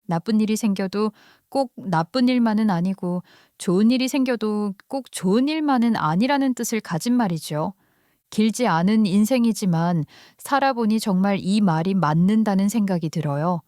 나쁜 일이 생겨도 꼭 나쁜 일만은 아니고 좋은 일이 생겨도 꼭 좋은 일만은 아니라는 뜻을 가진 말이죠. 길지 않은 인생이지만 살아보니 정말 이 말이 맞는다는 생각이 들어요.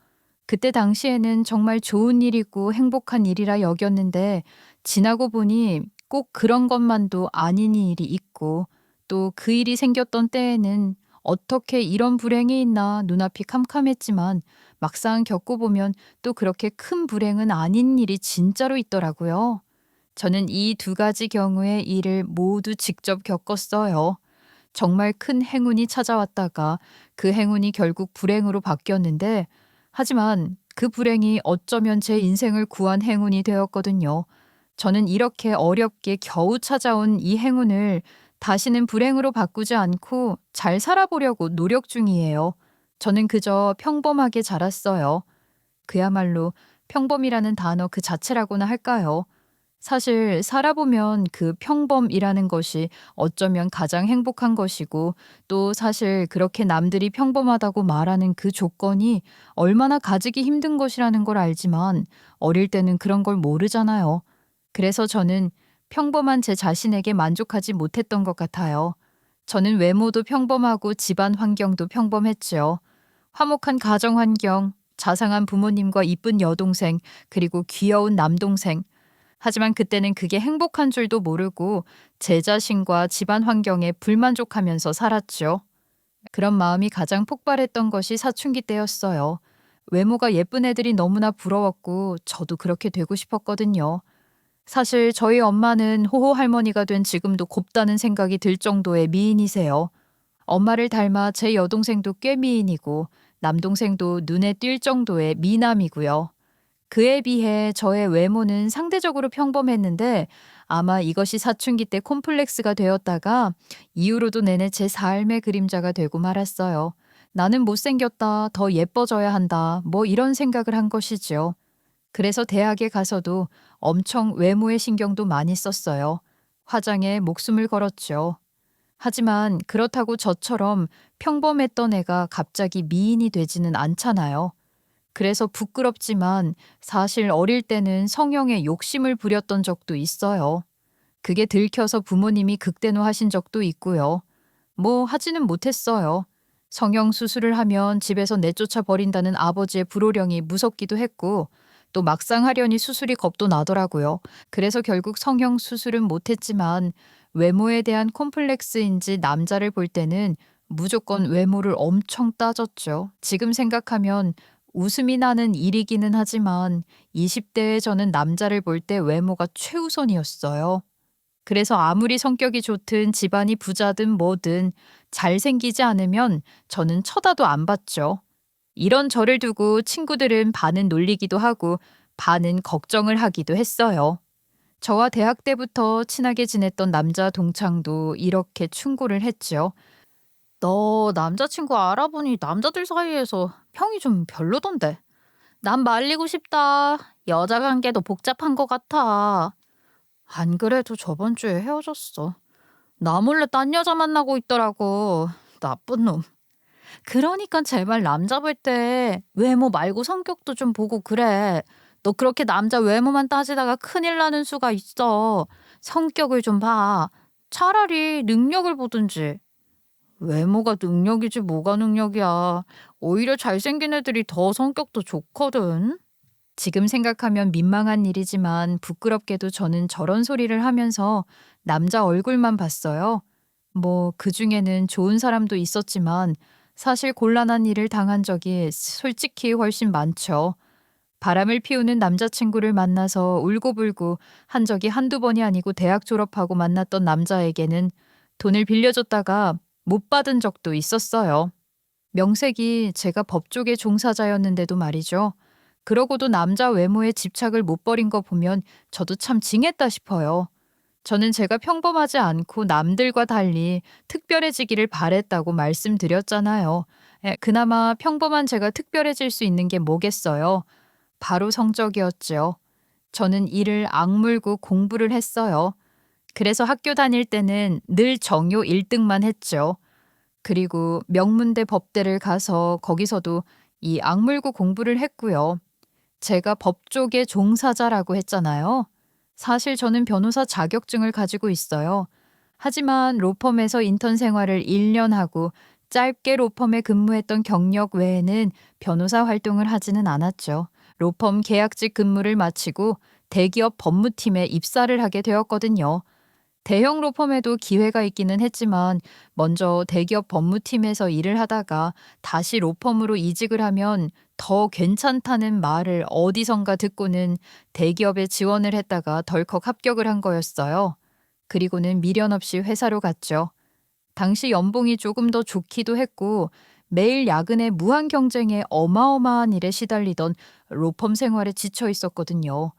그때 당시에는 정말 좋은 일이고 행복한 일이라 여겼는데 지나고 보니 꼭 그런 것만도 아닌 일이 있고 또 그 일이 생겼던 때에는 어떻게 이런 불행이 있나 눈앞이 캄캄했지만 막상 겪어보면 또 그렇게 큰 불행은 아닌 일이 진짜로 있더라고요. 저는 이 두 가지 경우의 일을 모두 직접 겪었어요. 정말 큰 행운이 찾아왔다가 그 행운이 결국 불행으로 바뀌었는데 하지만 그 불행이 어쩌면 제 인생을 구한 행운이 되었거든요. 저는 이렇게 어렵게 겨우 찾아온 이 행운을 다시는 불행으로 바꾸지 않고 잘 살아보려고 노력 중이에요. 저는 그저 평범하게 자랐어요. 그야말로 평범이라는 단어 그 자체라고나 할까요? 사실 살아보면 그 평범이라는 것이 어쩌면 가장 행복한 것이고 또 사실 그렇게 남들이 평범하다고 말하는 그 조건이 얼마나 가지기 힘든 것이라는 걸 알지만 어릴 때는 그런 걸 모르잖아요. 그래서 저는 평범한 제 자신에게 만족하지 못했던 것 같아요. 저는 외모도 평범하고 집안 환경도 평범했죠. 화목한 가정 환경, 자상한 부모님과 이쁜 여동생, 그리고 귀여운 남동생. 하지만 그때는 그게 행복한 줄도 모르고 제 자신과 집안 환경에 불만족하면서 살았죠. 그런 마음이 가장 폭발했던 것이 사춘기 때였어요. 외모가 예쁜 애들이 너무나 부러웠고 저도 그렇게 되고 싶었거든요. 사실 저희 엄마는 호호 할머니가 된 지금도 곱다는 생각이 들 정도의 미인이세요. 엄마를 닮아 제 여동생도 꽤 미인이고 남동생도 눈에 띌 정도의 미남이고요. 그에 비해 저의 외모는 상대적으로 평범했는데 아마 이것이 사춘기 때 콤플렉스가 되었다가 이후로도 내내 제 삶의 그림자가 되고 말았어요. 나는 못생겼다, 더 예뻐져야 한다, 뭐 이런 생각을 한 것이지요. 그래서 대학에 가서도 엄청 외모에 신경도 많이 썼어요. 화장에 목숨을 걸었죠. 하지만 그렇다고 저처럼 평범했던 애가 갑자기 미인이 되지는 않잖아요. 그래서 부끄럽지만 사실 어릴 때는 성형에 욕심을 부렸던 적도 있어요. 그게 들켜서 부모님이 극대노하신 적도 있고요. 뭐 하지는 못했어요. 성형 수술을 하면 집에서 내쫓아 버린다는 아버지의 불호령이 무섭기도 했고 또 막상 하려니 수술이 겁도 나더라고요. 그래서 결국 성형 수술은 못했지만 외모에 대한 콤플렉스인지 남자를 볼 때는 무조건 외모를 엄청 따졌죠. 지금 생각하면 웃음이 나는 일이기는 하지만 20대의 저는 남자를 볼 때 외모가 최우선이었어요. 그래서 아무리 성격이 좋든 집안이 부자든 뭐든 잘생기지 않으면 저는 쳐다도 안 봤죠. 이런 저를 두고 친구들은 반은 놀리기도 하고 반은 걱정을 하기도 했어요. 저와 대학 때부터 친하게 지냈던 남자 동창도 이렇게 충고를 했죠. 너 남자친구 알아보니 남자들 사이에서 평이 좀 별로던데. 난 말리고 싶다. 여자 관계도 복잡한 것 같아. 안 그래도 저번 주에 헤어졌어. 나 몰래 딴 여자 만나고 있더라고. 나쁜 놈. 그러니까 제발 남자 볼 때 외모 말고 성격도 좀 보고 그래. 너 그렇게 남자 외모만 따지다가 큰일 나는 수가 있어. 성격을 좀 봐. 차라리 능력을 보든지. 외모가 능력이지 뭐가 능력이야. 오히려 잘생긴 애들이 더 성격도 좋거든. 지금 생각하면 민망한 일이지만 부끄럽게도 저는 저런 소리를 하면서 남자 얼굴만 봤어요. 뭐 그중에는 좋은 사람도 있었지만 사실 곤란한 일을 당한 적이 솔직히 훨씬 많죠. 바람을 피우는 남자친구를 만나서 울고불고 한 적이 한두 번이 아니고 대학 졸업하고 만났던 남자에게는 돈을 빌려줬다가 못 받은 적도 있었어요. 명색이 제가 법조계 종사자였는데도 말이죠. 그러고도 남자 외모에 집착을 못 버린 거 보면 저도 참 징했다 싶어요. 저는 제가 평범하지 않고 남들과 달리 특별해지기를 바랬다고 말씀드렸잖아요. 그나마 평범한 제가 특별해질 수 있는 게 뭐겠어요. 바로 성적이었죠. 저는 이를 악물고 공부를 했어요. 그래서 학교 다닐 때는 늘 정요 1등만 했죠. 그리고 명문대 법대를 가서 거기서도 이 악물고 공부를 했고요. 제가 법 쪽의 종사자라고 했잖아요. 사실 저는 변호사 자격증을 가지고 있어요. 하지만 로펌에서 인턴 생활을 1년 하고 짧게 로펌에 근무했던 경력 외에는 변호사 활동을 하지는 않았죠. 로펌 계약직 근무를 마치고 대기업 법무팀에 입사를 하게 되었거든요. 대형 로펌에도 기회가 있기는 했지만 먼저 대기업 법무팀에서 일을 하다가 다시 로펌으로 이직을 하면 더 괜찮다는 말을 어디선가 듣고는 대기업에 지원을 했다가 덜컥 합격을 한 거였어요. 그리고는 미련 없이 회사로 갔죠. 당시 연봉이 조금 더 좋기도 했고 매일 야근에 무한 경쟁에 어마어마한 일에 시달리던 로펌 생활에 지쳐 있었거든요.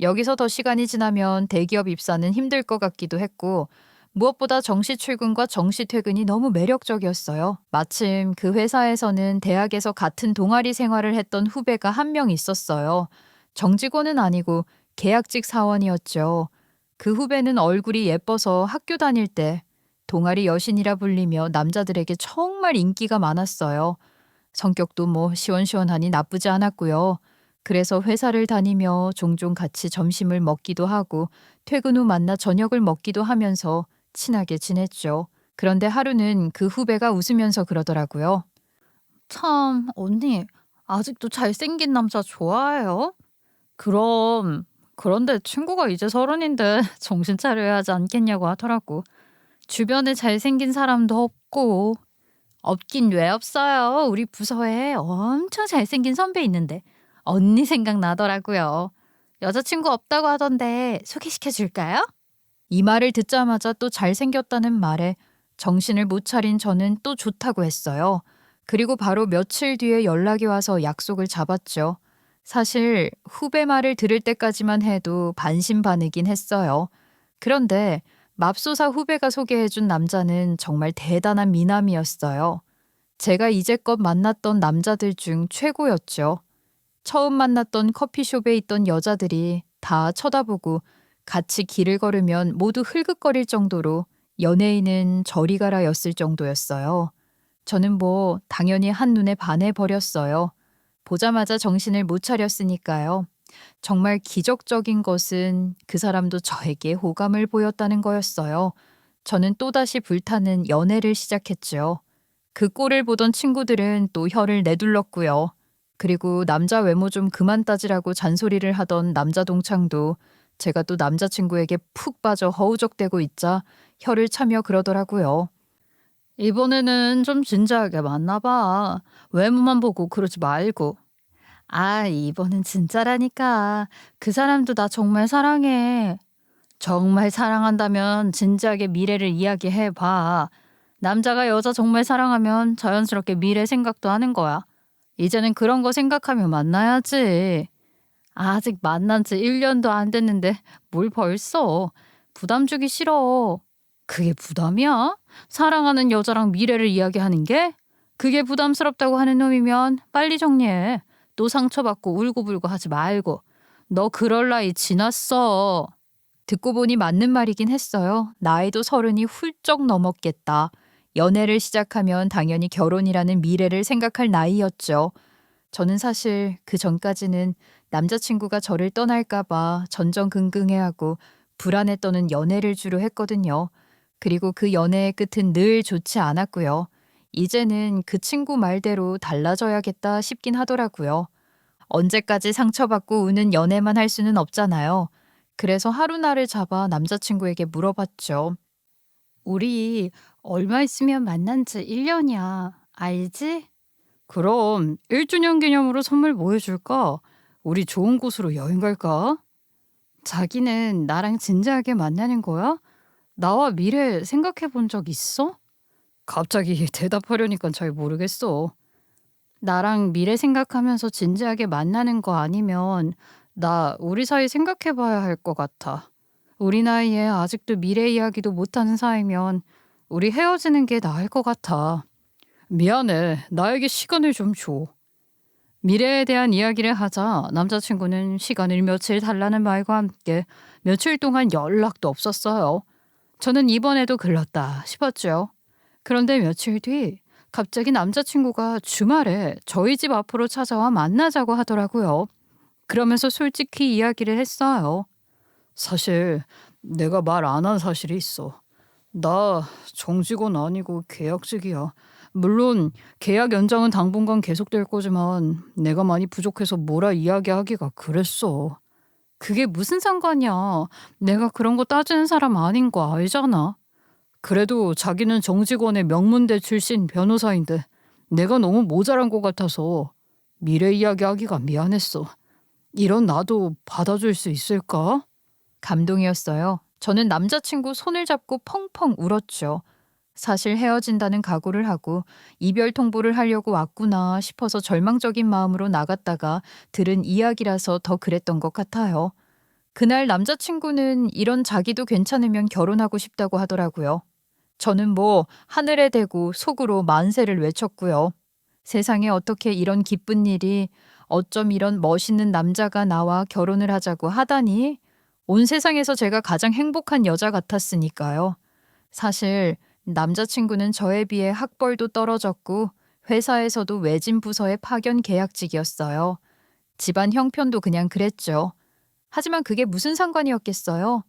여기서 더 시간이 지나면 대기업 입사는 힘들 것 같기도 했고 무엇보다 정시 출근과 정시 퇴근이 너무 매력적이었어요. 마침 그 회사에서는 대학에서 같은 동아리 생활을 했던 후배가 한 명 있었어요. 정직원은 아니고 계약직 사원이었죠. 그 후배는 얼굴이 예뻐서 학교 다닐 때 동아리 여신이라 불리며 남자들에게 정말 인기가 많았어요. 성격도 뭐 시원시원하니 나쁘지 않았고요. 그래서 회사를 다니며 종종 같이 점심을 먹기도 하고 퇴근 후 만나 저녁을 먹기도 하면서 친하게 지냈죠. 그런데 하루는 그 후배가 웃으면서 그러더라고요. 참, 언니, 아직도 잘생긴 남자 좋아해요? 그럼, 그런데 친구가 이제 30인데 정신 차려야 하지 않겠냐고 하더라고. 주변에 잘생긴 사람도 없고. 없긴 왜 없어요. 우리 부서에 엄청 잘생긴 선배 있는데 언니 생각나더라고요. 여자친구 없다고 하던데 소개시켜 줄까요? 이 말을 듣자마자 또 잘생겼다는 말에 정신을 못 차린 저는 또 좋다고 했어요. 그리고 바로 며칠 뒤에 연락이 와서 약속을 잡았죠. 사실 후배 말을 들을 때까지만 해도 반신반의긴 했어요. 그런데 맙소사 후배가 소개해준 남자는 정말 대단한 미남이었어요. 제가 이제껏 만났던 남자들 중 최고였죠. 처음 만났던 커피숍에 있던 여자들이 다 쳐다보고 같이 길을 걸으면 모두 흘긋거릴 정도로 연예인은 저리 가라였을 정도였어요. 저는 뭐 당연히 한눈에 반해버렸어요. 보자마자 정신을 못 차렸으니까요. 정말 기적적인 것은 그 사람도 저에게 호감을 보였다는 거였어요. 저는 또다시 불타는 연애를 시작했죠. 그 꼴을 보던 친구들은 또 혀를 내둘렀고요. 그리고 남자 외모 좀 그만 따지라고 잔소리를 하던 남자 동창도 제가 또 남자친구에게 푹 빠져 허우적대고 있자 혀를 차며 그러더라고요. 이번에는 좀 진지하게 만나봐. 외모만 보고 그러지 말고. 아, 이번엔 진짜라니까. 그 사람도 나 정말 사랑해. 정말 사랑한다면 진지하게 미래를 이야기해봐. 남자가 여자 정말 사랑하면 자연스럽게 미래 생각도 하는 거야. 이제는 그런 거 생각하며 만나야지. 아직 만난 지 1년도 안 됐는데 뭘 벌써. 부담 주기 싫어. 그게 부담이야? 사랑하는 여자랑 미래를 이야기하는 게? 그게 부담스럽다고 하는 놈이면 빨리 정리해. 또 상처받고 울고불고 하지 말고. 너 그럴 나이 지났어. 듣고 보니 맞는 말이긴 했어요. 나이도 30이 훌쩍 넘었겠다. 연애를 시작하면 당연히 결혼이라는 미래를 생각할 나이였죠. 저는 사실 그 전까지는 남자친구가 저를 떠날까봐 전전긍긍해하고 불안에 떠는 연애를 주로 했거든요. 그리고 그 연애의 끝은 늘 좋지 않았고요. 이제는 그 친구 말대로 달라져야겠다 싶긴 하더라고요. 언제까지 상처받고 우는 연애만 할 수는 없잖아요. 그래서 하루날을 잡아 남자친구에게 물어봤죠. 우리 얼마 있으면 만난 지 1년이야. 알지? 그럼 1주년 기념으로 선물 뭐 해줄까? 우리 좋은 곳으로 여행 갈까? 자기는 나랑 진지하게 만나는 거야? 나와 미래 생각해 본 적 있어? 갑자기 대답하려니까 잘 모르겠어. 나랑 미래 생각하면서 진지하게 만나는 거 아니면 나 우리 사이 생각해 봐야 할 것 같아. 우리 나이에 아직도 미래 이야기도 못하는 사이면 우리 헤어지는 게 나을 것 같아. 미안해. 나에게 시간을 좀 줘. 미래에 대한 이야기를 하자 남자친구는 시간을 며칠 달라는 말과 함께 며칠 동안 연락도 없었어요. 저는 이번에도 글렀다 싶었죠. 그런데 며칠 뒤 갑자기 남자친구가 주말에 저희 집 앞으로 찾아와 만나자고 하더라고요. 그러면서 솔직히 이야기를 했어요. 사실 내가 말 안 한 사실이 있어. 나 정직원 아니고 계약직이야. 물론 계약 연장은 당분간 계속될 거지만 내가 많이 부족해서 뭐라 이야기하기가 그랬어. 그게 무슨 상관이야. 내가 그런 거 따지는 사람 아닌 거 알잖아. 그래도 자기는 정직원의 명문대 출신 변호사인데 내가 너무 모자란 것 같아서 미래 이야기하기가 미안했어. 이런 나도 받아줄 수 있을까? 감동이었어요. 저는 남자친구 손을 잡고 펑펑 울었죠. 사실 헤어진다는 각오를 하고 이별 통보를 하려고 왔구나 싶어서 절망적인 마음으로 나갔다가 들은 이야기라서 더 그랬던 것 같아요. 그날 남자친구는 이런 자기도 괜찮으면 결혼하고 싶다고 하더라고요. 저는 뭐 하늘에 대고 속으로 만세를 외쳤고요. 세상에 어떻게 이런 기쁜 일이, 어쩜 이런 멋있는 남자가 나와 결혼을 하자고 하다니. 온 세상에서 제가 가장 행복한 여자 같았으니까요. 사실 남자친구는 저에 비해 학벌도 떨어졌고 회사에서도 외진 부서의 파견 계약직이었어요. 집안 형편도 그냥 그랬죠. 하지만 그게 무슨 상관이었겠어요?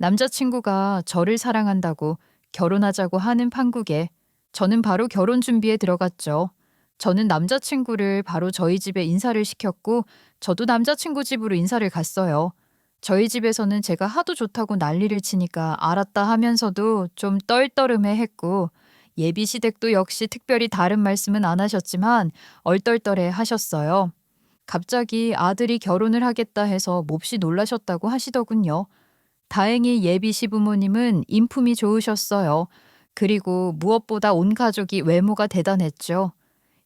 남자친구가 저를 사랑한다고 결혼하자고 하는 판국에 저는 바로 결혼 준비에 들어갔죠. 저는 남자친구를 바로 저희 집에 인사를 시켰고 저도 남자친구 집으로 인사를 갔어요. 저희 집에서는 제가 하도 좋다고 난리를 치니까 알았다 하면서도 좀 떨떠름해 했고 예비 시댁도 역시 특별히 다른 말씀은 안 하셨지만 얼떨떨해 하셨어요. 갑자기 아들이 결혼을 하겠다 해서 몹시 놀라셨다고 하시더군요. 다행히 예비 시부모님은 인품이 좋으셨어요. 그리고 무엇보다 온 가족이 외모가 대단했죠.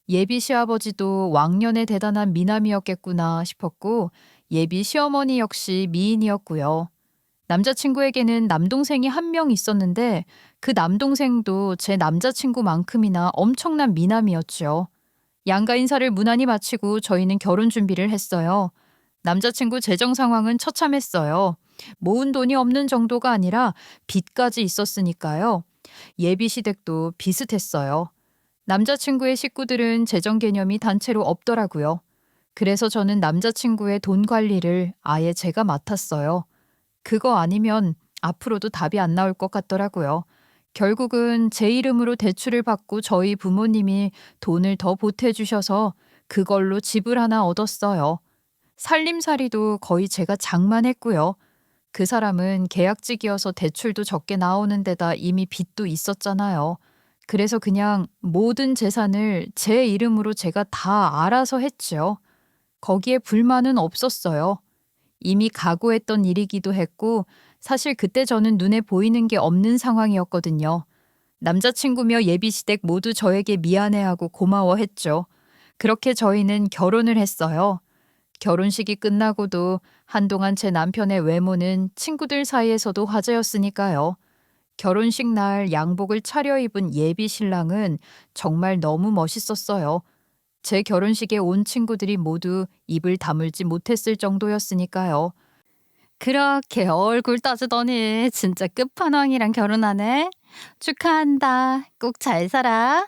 예비 시아버지도 왕년에 대단한 미남이었겠구나 싶었고 예비 시어머니 역시 미인이었고요. 남자친구에게는 남동생이 한 명 있었는데 그 남동생도 제 남자친구만큼이나 엄청난 미남이었죠. 양가 인사를 무난히 마치고 저희는 결혼 준비를 했어요. 남자친구 재정 상황은 처참했어요. 모은 돈이 없는 정도가 아니라 빚까지 있었으니까요. 예비 시댁도 비슷했어요. 남자친구의 식구들은 재정 개념이 단체로 없더라고요. 그래서 저는 남자친구의 돈 관리를 아예 제가 맡았어요. 그거 아니면 앞으로도 답이 안 나올 것 같더라고요. 결국은 제 이름으로 대출을 받고 저희 부모님이 돈을 더 보태주셔서 그걸로 집을 하나 얻었어요. 살림살이도 거의 제가 장만했고요. 그 사람은 계약직이어서 대출도 적게 나오는 데다 이미 빚도 있었잖아요. 그래서 그냥 모든 재산을 제 이름으로 제가 다 알아서 했죠. 거기에 불만은 없었어요. 이미 각오했던 일이기도 했고 사실 그때 저는 눈에 보이는 게 없는 상황이었거든요. 남자친구며 예비시댁 모두 저에게 미안해하고 고마워했죠. 그렇게 저희는 결혼을 했어요. 결혼식이 끝나고도 한동안 제 남편의 외모는 친구들 사이에서도 화제였으니까요. 결혼식 날 양복을 차려입은 예비 신랑은 정말 너무 멋있었어요. 제 결혼식에 온 친구들이 모두 입을 다물지 못했을 정도였으니까요. 그렇게 얼굴 따지더니 진짜 끝판왕이랑 결혼하네. 축하한다. 꼭 잘 살아.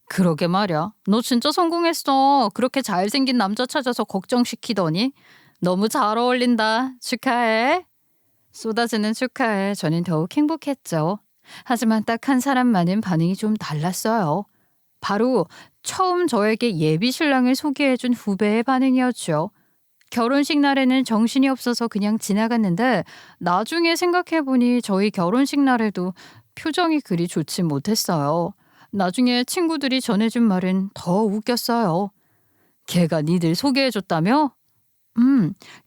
그러게 말이야. 너 진짜 성공했어. 그렇게 잘생긴 남자 찾아서 걱정시키더니 너무 잘 어울린다. 축하해. 쏟아지는 축하에 저는 더욱 행복했죠. 하지만 딱 한 사람만은 반응이 좀 달랐어요. 바로 처음 저에게 예비 신랑을 소개해준 후배의 반응이었죠. 결혼식 날에는 정신이 없어서 그냥 지나갔는데 나중에 생각해보니 저희 결혼식 날에도 표정이 그리 좋지 못했어요. 나중에 친구들이 전해준 말은 더 웃겼어요. 걔가 니들 소개해줬다며?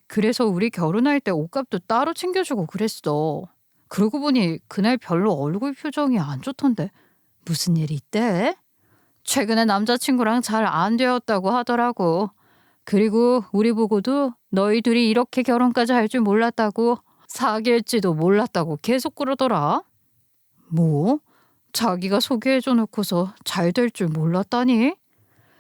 그래서 우리 결혼할 때 옷값도 따로 챙겨주고 그랬어. 그러고 보니 그날 별로 얼굴 표정이 안 좋던데 무슨 일 있대? 최근에 남자친구랑 잘 안 되었다고 하더라고. 그리고 우리 보고도 너희 둘이 이렇게 결혼까지 할 줄 몰랐다고, 사귈지도 몰랐다고 계속 그러더라. 뭐? 자기가 소개해줘 놓고서 잘 될 줄 몰랐다니?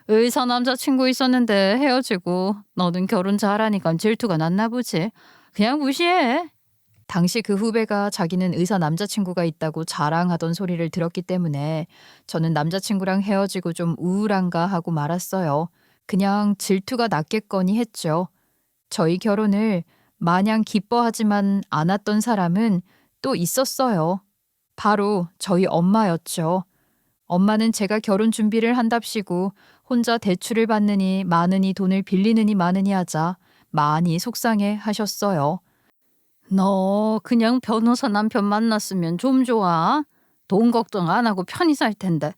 의사 남자친구 있었는데 헤어지고 너는 결혼 잘하니까 질투가 났나 보지. 그냥 무시해. 당시 그 후배가 자기는 의사 남자친구가 있다고 자랑하던 소리를 들었기 때문에 저는 남자친구랑 헤어지고 좀 우울한가 하고 말았어요. 그냥 질투가 났겠거니 했죠. 저희 결혼을 마냥 기뻐하지만 않았던 사람은 또 있었어요. 바로 저희 엄마였죠. 엄마는 제가 결혼 준비를 한답시고 혼자 대출을 받느니 많으니 돈을 빌리느니 마느니 하자 많이 속상해 하셨어요. 너 그냥 변호사 남편 만났으면 좀 좋아. 돈 걱정 안 하고 편히 살 텐데.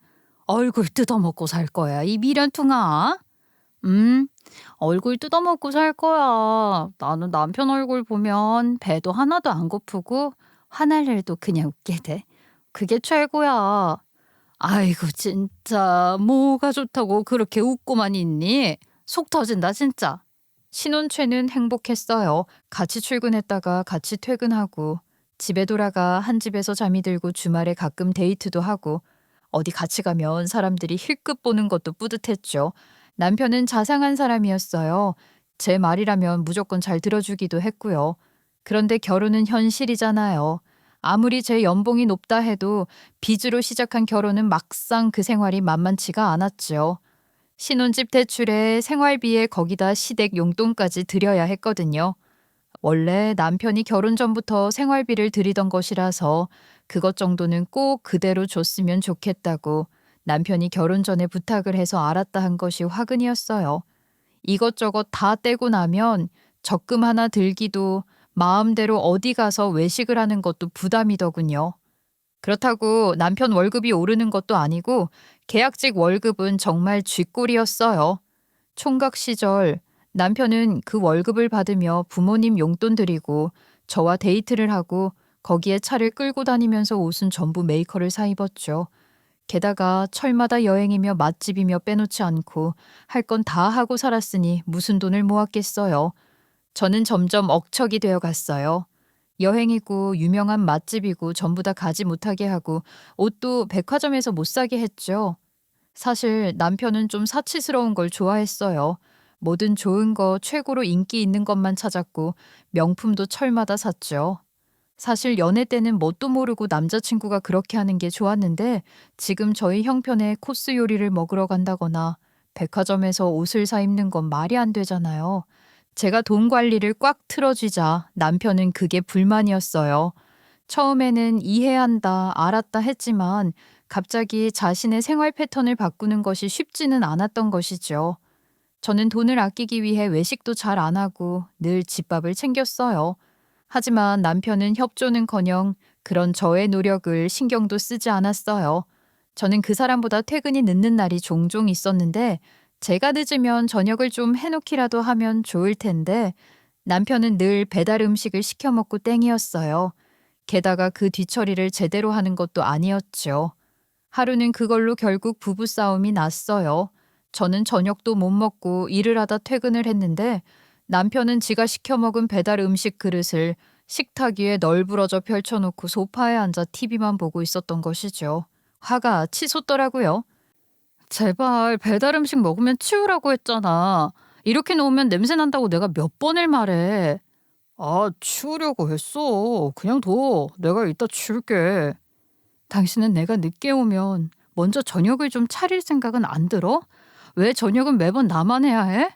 얼굴 뜯어먹고 살 거야, 이 미련퉁아. 음, 얼굴 뜯어먹고 살 거야. 나는 남편 얼굴 보면 배도 하나도 안 고프고 화날 일도 그냥 웃게 돼. 그게 최고야. 아이고 진짜 뭐가 좋다고 그렇게 웃고만 있니? 속 터진다 진짜. 신혼초에는 행복했어요. 같이 출근했다가 같이 퇴근하고 집에 돌아가 한 집에서 잠이 들고 주말에 가끔 데이트도 하고 어디 같이 가면 사람들이 힐끗 보는 것도 뿌듯했죠. 남편은 자상한 사람이었어요. 제 말이라면 무조건 잘 들어주기도 했고요. 그런데 결혼은 현실이잖아요. 아무리 제 연봉이 높다 해도 빚으로 시작한 결혼은 막상 그 생활이 만만치가 않았죠. 신혼집 대출에 생활비에 거기다 시댁 용돈까지 드려야 했거든요. 원래 남편이 결혼 전부터 생활비를 드리던 것이라서 그것 정도는 꼭 그대로 줬으면 좋겠다고 남편이 결혼 전에 부탁을 해서 알았다 한 것이 화근이었어요. 이것저것 다 떼고 나면 적금 하나 들기도 마음대로 어디 가서 외식을 하는 것도 부담이더군요. 그렇다고 남편 월급이 오르는 것도 아니고 계약직 월급은 정말 쥐꼬리였어요. 총각 시절 남편은 그 월급을 받으며 부모님 용돈 드리고 저와 데이트를 하고 거기에 차를 끌고 다니면서 옷은 전부 메이커를 사 입었죠. 게다가 철마다 여행이며 맛집이며 빼놓지 않고 할 건 다 하고 살았으니 무슨 돈을 모았겠어요. 저는 점점 억척이 되어 갔어요. 여행이고 유명한 맛집이고 전부 다 가지 못하게 하고 옷도 백화점에서 못 사게 했죠. 사실 남편은 좀 사치스러운 걸 좋아했어요. 뭐든 좋은 거 최고로 인기 있는 것만 찾았고 명품도 철마다 샀죠. 사실 연애 때는 뭣도 모르고 남자친구가 그렇게 하는 게 좋았는데 지금 저희 형편에 코스 요리를 먹으러 간다거나 백화점에서 옷을 사 입는 건 말이 안 되잖아요. 제가 돈 관리를 꽉 틀어쥐자 남편은 그게 불만이었어요. 처음에는 이해한다, 알았다 했지만 갑자기 자신의 생활 패턴을 바꾸는 것이 쉽지는 않았던 것이죠. 저는 돈을 아끼기 위해 외식도 잘 안 하고 늘 집밥을 챙겼어요. 하지만 남편은 협조는커녕 그런 저의 노력을 신경도 쓰지 않았어요. 저는 그 사람보다 퇴근이 늦는 날이 종종 있었는데 제가 늦으면 저녁을 좀 해놓기라도 하면 좋을 텐데 남편은 늘 배달 음식을 시켜 먹고 땡이었어요. 게다가 그 뒤처리를 제대로 하는 것도 아니었죠. 하루는 그걸로 결국 부부싸움이 났어요. 저는 저녁도 못 먹고 일을 하다 퇴근을 했는데 남편은 지가 시켜 먹은 배달 음식 그릇을 식탁 위에 널브러져 펼쳐놓고 소파에 앉아 TV만 보고 있었던 것이죠. 화가 치솟더라고요. 제발 배달 음식 먹으면 치우라고 했잖아. 이렇게 놓으면 냄새 난다고 내가 몇 번을 말해. 아, 치우려고 했어. 그냥 둬. 내가 이따 치울게. 당신은 내가 늦게 오면 먼저 저녁을 좀 차릴 생각은 안 들어? 왜 저녁은 매번 나만 해야 해?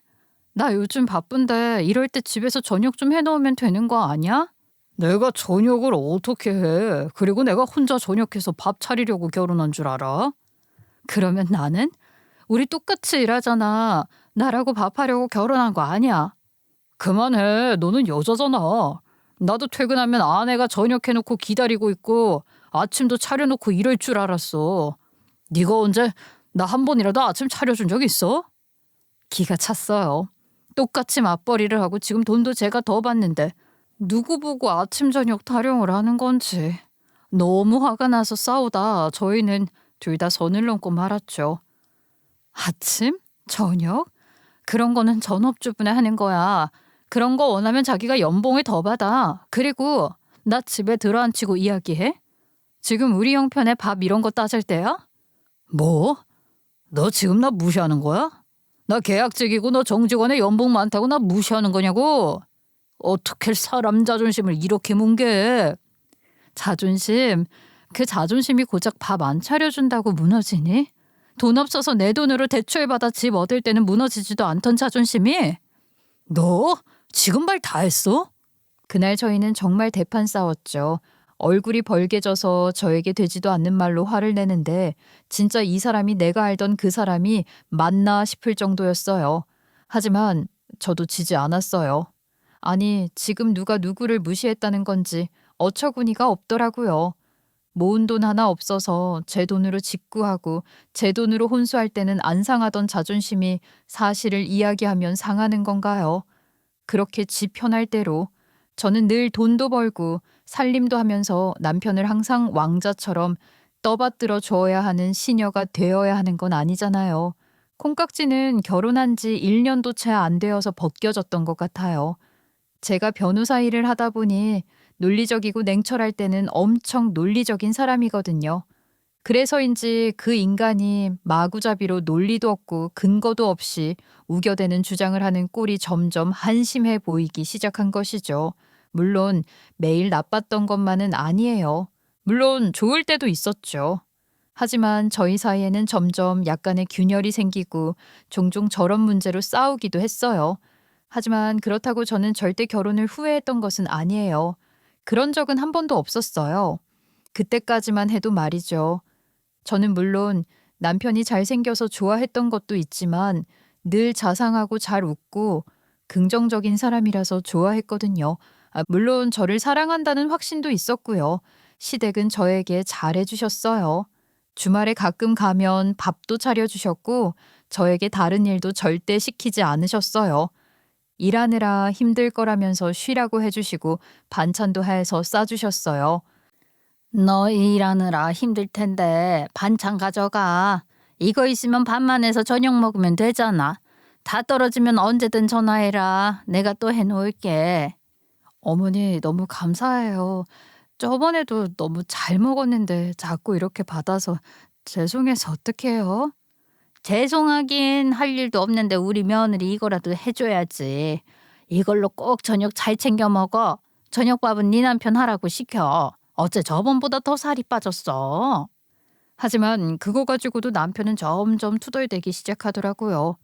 나 요즘 바쁜데 이럴 때 집에서 저녁 좀 해놓으면 되는 거 아니야? 내가 저녁을 어떻게 해? 그리고 내가 혼자 저녁해서 밥 차리려고 결혼한 줄 알아? 그러면 나는? 우리 똑같이 일하잖아. 나라고 밥하려고 결혼한 거 아니야. 그만해. 너는 여자잖아. 나도 퇴근하면 아내가 저녁 해놓고 기다리고 있고 아침도 차려놓고 이럴 줄 알았어. 네가 언제 나 한 번이라도 아침 차려준 적 있어? 기가 찼어요. 똑같이 맞벌이를 하고 지금 돈도 제가 더 받는데 누구 보고 아침 저녁 타령을 하는 건지. 너무 화가 나서 싸우다 저희는 둘 다 선을 넘고 말았죠. 아침? 저녁? 그런 거는 전업주부나 하는 거야. 그런 거 원하면 자기가 연봉을 더 받아. 그리고 나 집에 들어앉히고 이야기해? 지금 우리 형편에 밥 이런 거 따질 때야? 뭐? 너 지금 나 무시하는 거야? 나 계약직이고 너 정직원의 연봉 많다고 나 무시하는 거냐고? 어떻게 사람 자존심을 이렇게 뭉개? 자존심? 그 자존심이 고작 밥 안 차려준다고 무너지니? 돈 없어서 내 돈으로 대출받아 집 얻을 때는 무너지지도 않던 자존심이? 너? 지금 말 다 했어? 그날 저희는 정말 대판 싸웠죠. 얼굴이 벌개져서 저에게 되지도 않는 말로 화를 내는데 진짜 이 사람이 내가 알던 그 사람이 맞나 싶을 정도였어요. 하지만 저도 지지 않았어요. 아니, 지금 누가 누구를 무시했다는 건지 어처구니가 없더라고요. 모은 돈 하나 없어서 제 돈으로 직구하고 제 돈으로 혼수할 때는 안 상하던 자존심이 사실을 이야기하면 상하는 건가요? 그렇게 지 편할 대로 저는 늘 돈도 벌고 살림도 하면서 남편을 항상 왕자처럼 떠받들어 줘야 하는 시녀가 되어야 하는 건 아니잖아요. 콩깍지는 결혼한 지 1년도 채 안 되어서 벗겨졌던 것 같아요. 제가 변호사 일을 하다 보니 논리적이고 냉철할 때는 엄청 논리적인 사람이거든요. 그래서인지 그 인간이 마구잡이로 논리도 없고 근거도 없이 우겨대는 주장을 하는 꼴이 점점 한심해 보이기 시작한 것이죠. 물론 매일 나빴던 것만은 아니에요. 물론 좋을 때도 있었죠. 하지만 저희 사이에는 점점 약간의 균열이 생기고 종종 저런 문제로 싸우기도 했어요. 하지만 그렇다고 저는 절대 결혼을 후회했던 것은 아니에요. 그런 적은 한 번도 없었어요. 그때까지만 해도 말이죠. 저는 물론 남편이 잘생겨서 좋아했던 것도 있지만 늘 자상하고 잘 웃고 긍정적인 사람이라서 좋아했거든요. 물론 저를 사랑한다는 확신도 있었고요. 시댁은 저에게 잘해주셨어요. 주말에 가끔 가면 밥도 차려주셨고 저에게 다른 일도 절대 시키지 않으셨어요. 일하느라 힘들 거라면서 쉬라고 해주시고 반찬도 해서 싸주셨어요. 너 일하느라 힘들 텐데 반찬 가져가. 이거 있으면 밥만 해서 저녁 먹으면 되잖아. 다 떨어지면 언제든 전화해라. 내가 또 해놓을게. 어머니 너무 감사해요. 저번에도 너무 잘 먹었는데 자꾸 이렇게 받아서 죄송해서 어떡해요? 죄송하긴 할 일도 없는데 우리 며느리 이거라도 해줘야지. 이걸로 꼭 저녁 잘 챙겨 먹어. 저녁밥은 네 남편 하라고 시켜. 어째 저번보다 더 살이 빠졌어. 하지만 그거 가지고도 남편은 점점 투덜대기 시작하더라고요.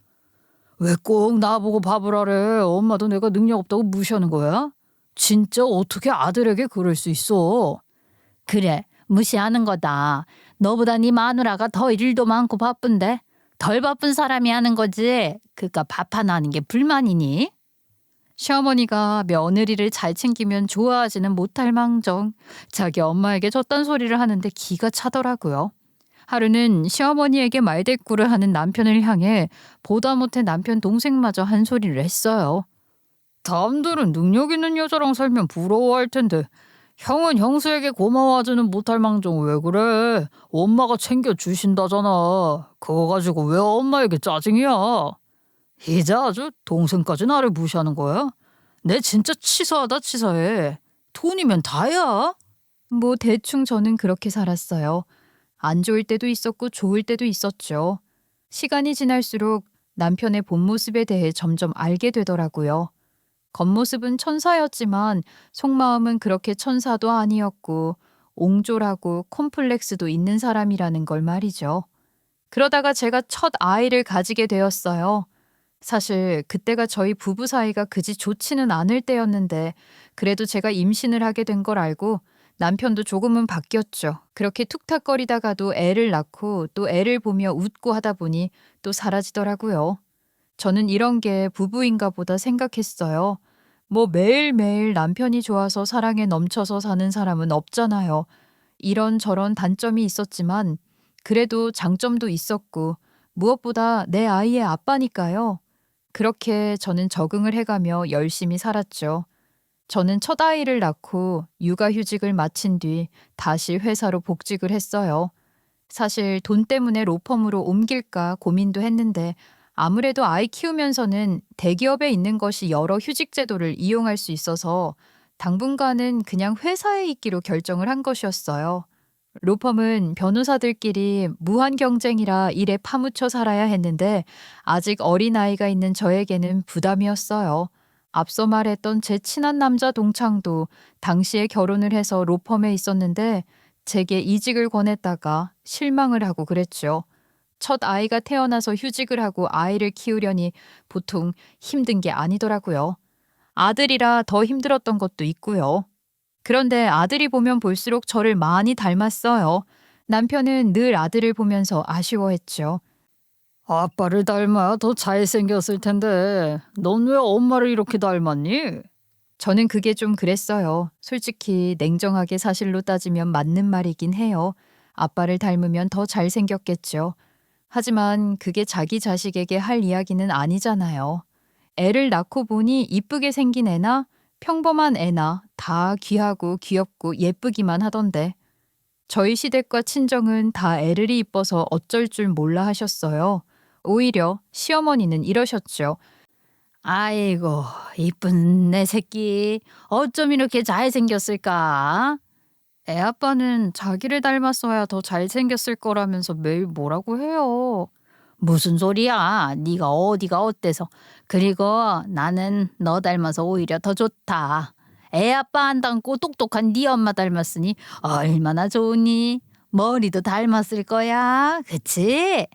왜 꼭 나보고 밥을 하래? 엄마도 내가 능력 없다고 무시하는 거야? 진짜 어떻게 아들에게 그럴 수 있어? 그래, 무시하는 거다. 너보다 네 마누라가 더 일도 많고 바쁜데 덜 바쁜 사람이 하는 거지. 그니까 밥 하나 하는 게 불만이니? 시어머니가 며느리를 잘 챙기면 좋아하지는 못할 망정 자기 엄마에게 저딴 소리를 하는데 기가 차더라고요. 하루는 시어머니에게 말대꾸를 하는 남편을 향해 보다 못해 남편 동생마저 한 소리를 했어요. 남들은 능력 있는 여자랑 살면 부러워할 텐데 형은 형수에게 고마워하지는 못할 망정 왜 그래? 엄마가 챙겨주신다잖아. 그거 가지고 왜 엄마에게 짜증이야? 이제 아주 동생까지 나를 무시하는 거야? 내 진짜 치사하다 치사해. 돈이면 다야. 뭐 대충 저는 그렇게 살았어요. 안 좋을 때도 있었고 좋을 때도 있었죠. 시간이 지날수록 남편의 본 모습에 대해 점점 알게 되더라고요. 겉모습은 천사였지만 속마음은 그렇게 천사도 아니었고 옹졸하고 콤플렉스도 있는 사람이라는 걸 말이죠. 그러다가 제가 첫 아이를 가지게 되었어요. 사실 그때가 저희 부부 사이가 그지 좋지는 않을 때였는데 그래도 제가 임신을 하게 된 걸 알고 남편도 조금은 바뀌었죠. 그렇게 툭탁거리다가도 애를 낳고 또 애를 보며 웃고 하다 보니 또 사라지더라고요. 저는 이런 게 부부인가 보다 생각했어요. 뭐 매일매일 남편이 좋아서 사랑에 넘쳐서 사는 사람은 없잖아요. 이런저런 단점이 있었지만 그래도 장점도 있었고 무엇보다 내 아이의 아빠니까요. 그렇게 저는 적응을 해가며 열심히 살았죠. 저는 첫 아이를 낳고 육아휴직을 마친 뒤 다시 회사로 복직을 했어요. 사실 돈 때문에 로펌으로 옮길까 고민도 했는데 아무래도 아이 키우면서는 대기업에 있는 것이 여러 휴직 제도를 이용할 수 있어서 당분간은 그냥 회사에 있기로 결정을 한 것이었어요. 로펌은 변호사들끼리 무한 경쟁이라 일에 파묻혀 살아야 했는데 아직 어린아이가 있는 저에게는 부담이었어요. 앞서 말했던 제 친한 남자 동창도 당시에 결혼을 해서 로펌에 있었는데 제게 이직을 권했다가 실망을 하고 그랬죠. 첫 아이가 태어나서 휴직을 하고 아이를 키우려니 보통 힘든 게 아니더라고요. 아들이라 더 힘들었던 것도 있고요. 그런데 아들이 보면 볼수록 저를 많이 닮았어요. 남편은 늘 아들을 보면서 아쉬워했죠. 아빠를 닮아야 더 잘생겼을 텐데 넌 왜 엄마를 이렇게 닮았니? 저는 그게 좀 그랬어요. 솔직히 냉정하게 사실로 따지면 맞는 말이긴 해요. 아빠를 닮으면 더 잘생겼겠죠. 하지만 그게 자기 자식에게 할 이야기는 아니잖아요. 애를 낳고 보니 이쁘게 생긴 애나 평범한 애나 다 귀하고 귀엽고 예쁘기만 하던데 저희 시댁과 친정은 다 애를이 이뻐서 어쩔 줄 몰라 하셨어요. 오히려 시어머니는 이러셨죠. 아이고, 이쁜 내 새끼. 어쩜 이렇게 잘생겼을까? 애 아빠는 자기를 닮았어야 더 잘생겼을 거라면서 매일 뭐라고 해요. 무슨 소리야? 네가 어디가 어때서? 그리고 나는 너 닮아서 오히려 더 좋다. 애 아빠 안 닮고 똑똑한 네 엄마 닮았으니 얼마나 좋으니? 머리도 닮았을 거야. 그치?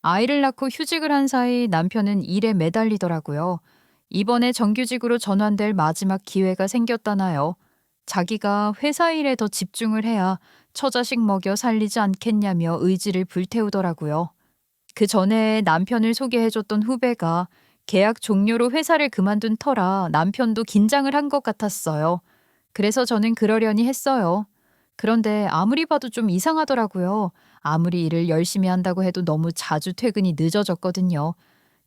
아이를 낳고 휴직을 한 사이 남편은 일에 매달리더라고요. 이번에 정규직으로 전환될 마지막 기회가 생겼다나요. 자기가 회사 일에 더 집중을 해야 처자식 먹여 살리지 않겠냐며 의지를 불태우더라고요. 그 전에 남편을 소개해줬던 후배가 계약 종료로 회사를 그만둔 터라 남편도 긴장을 한 것 같았어요. 그래서 저는 그러려니 했어요. 그런데 아무리 봐도 좀 이상하더라고요. 아무리 일을 열심히 한다고 해도 너무 자주 퇴근이 늦어졌거든요.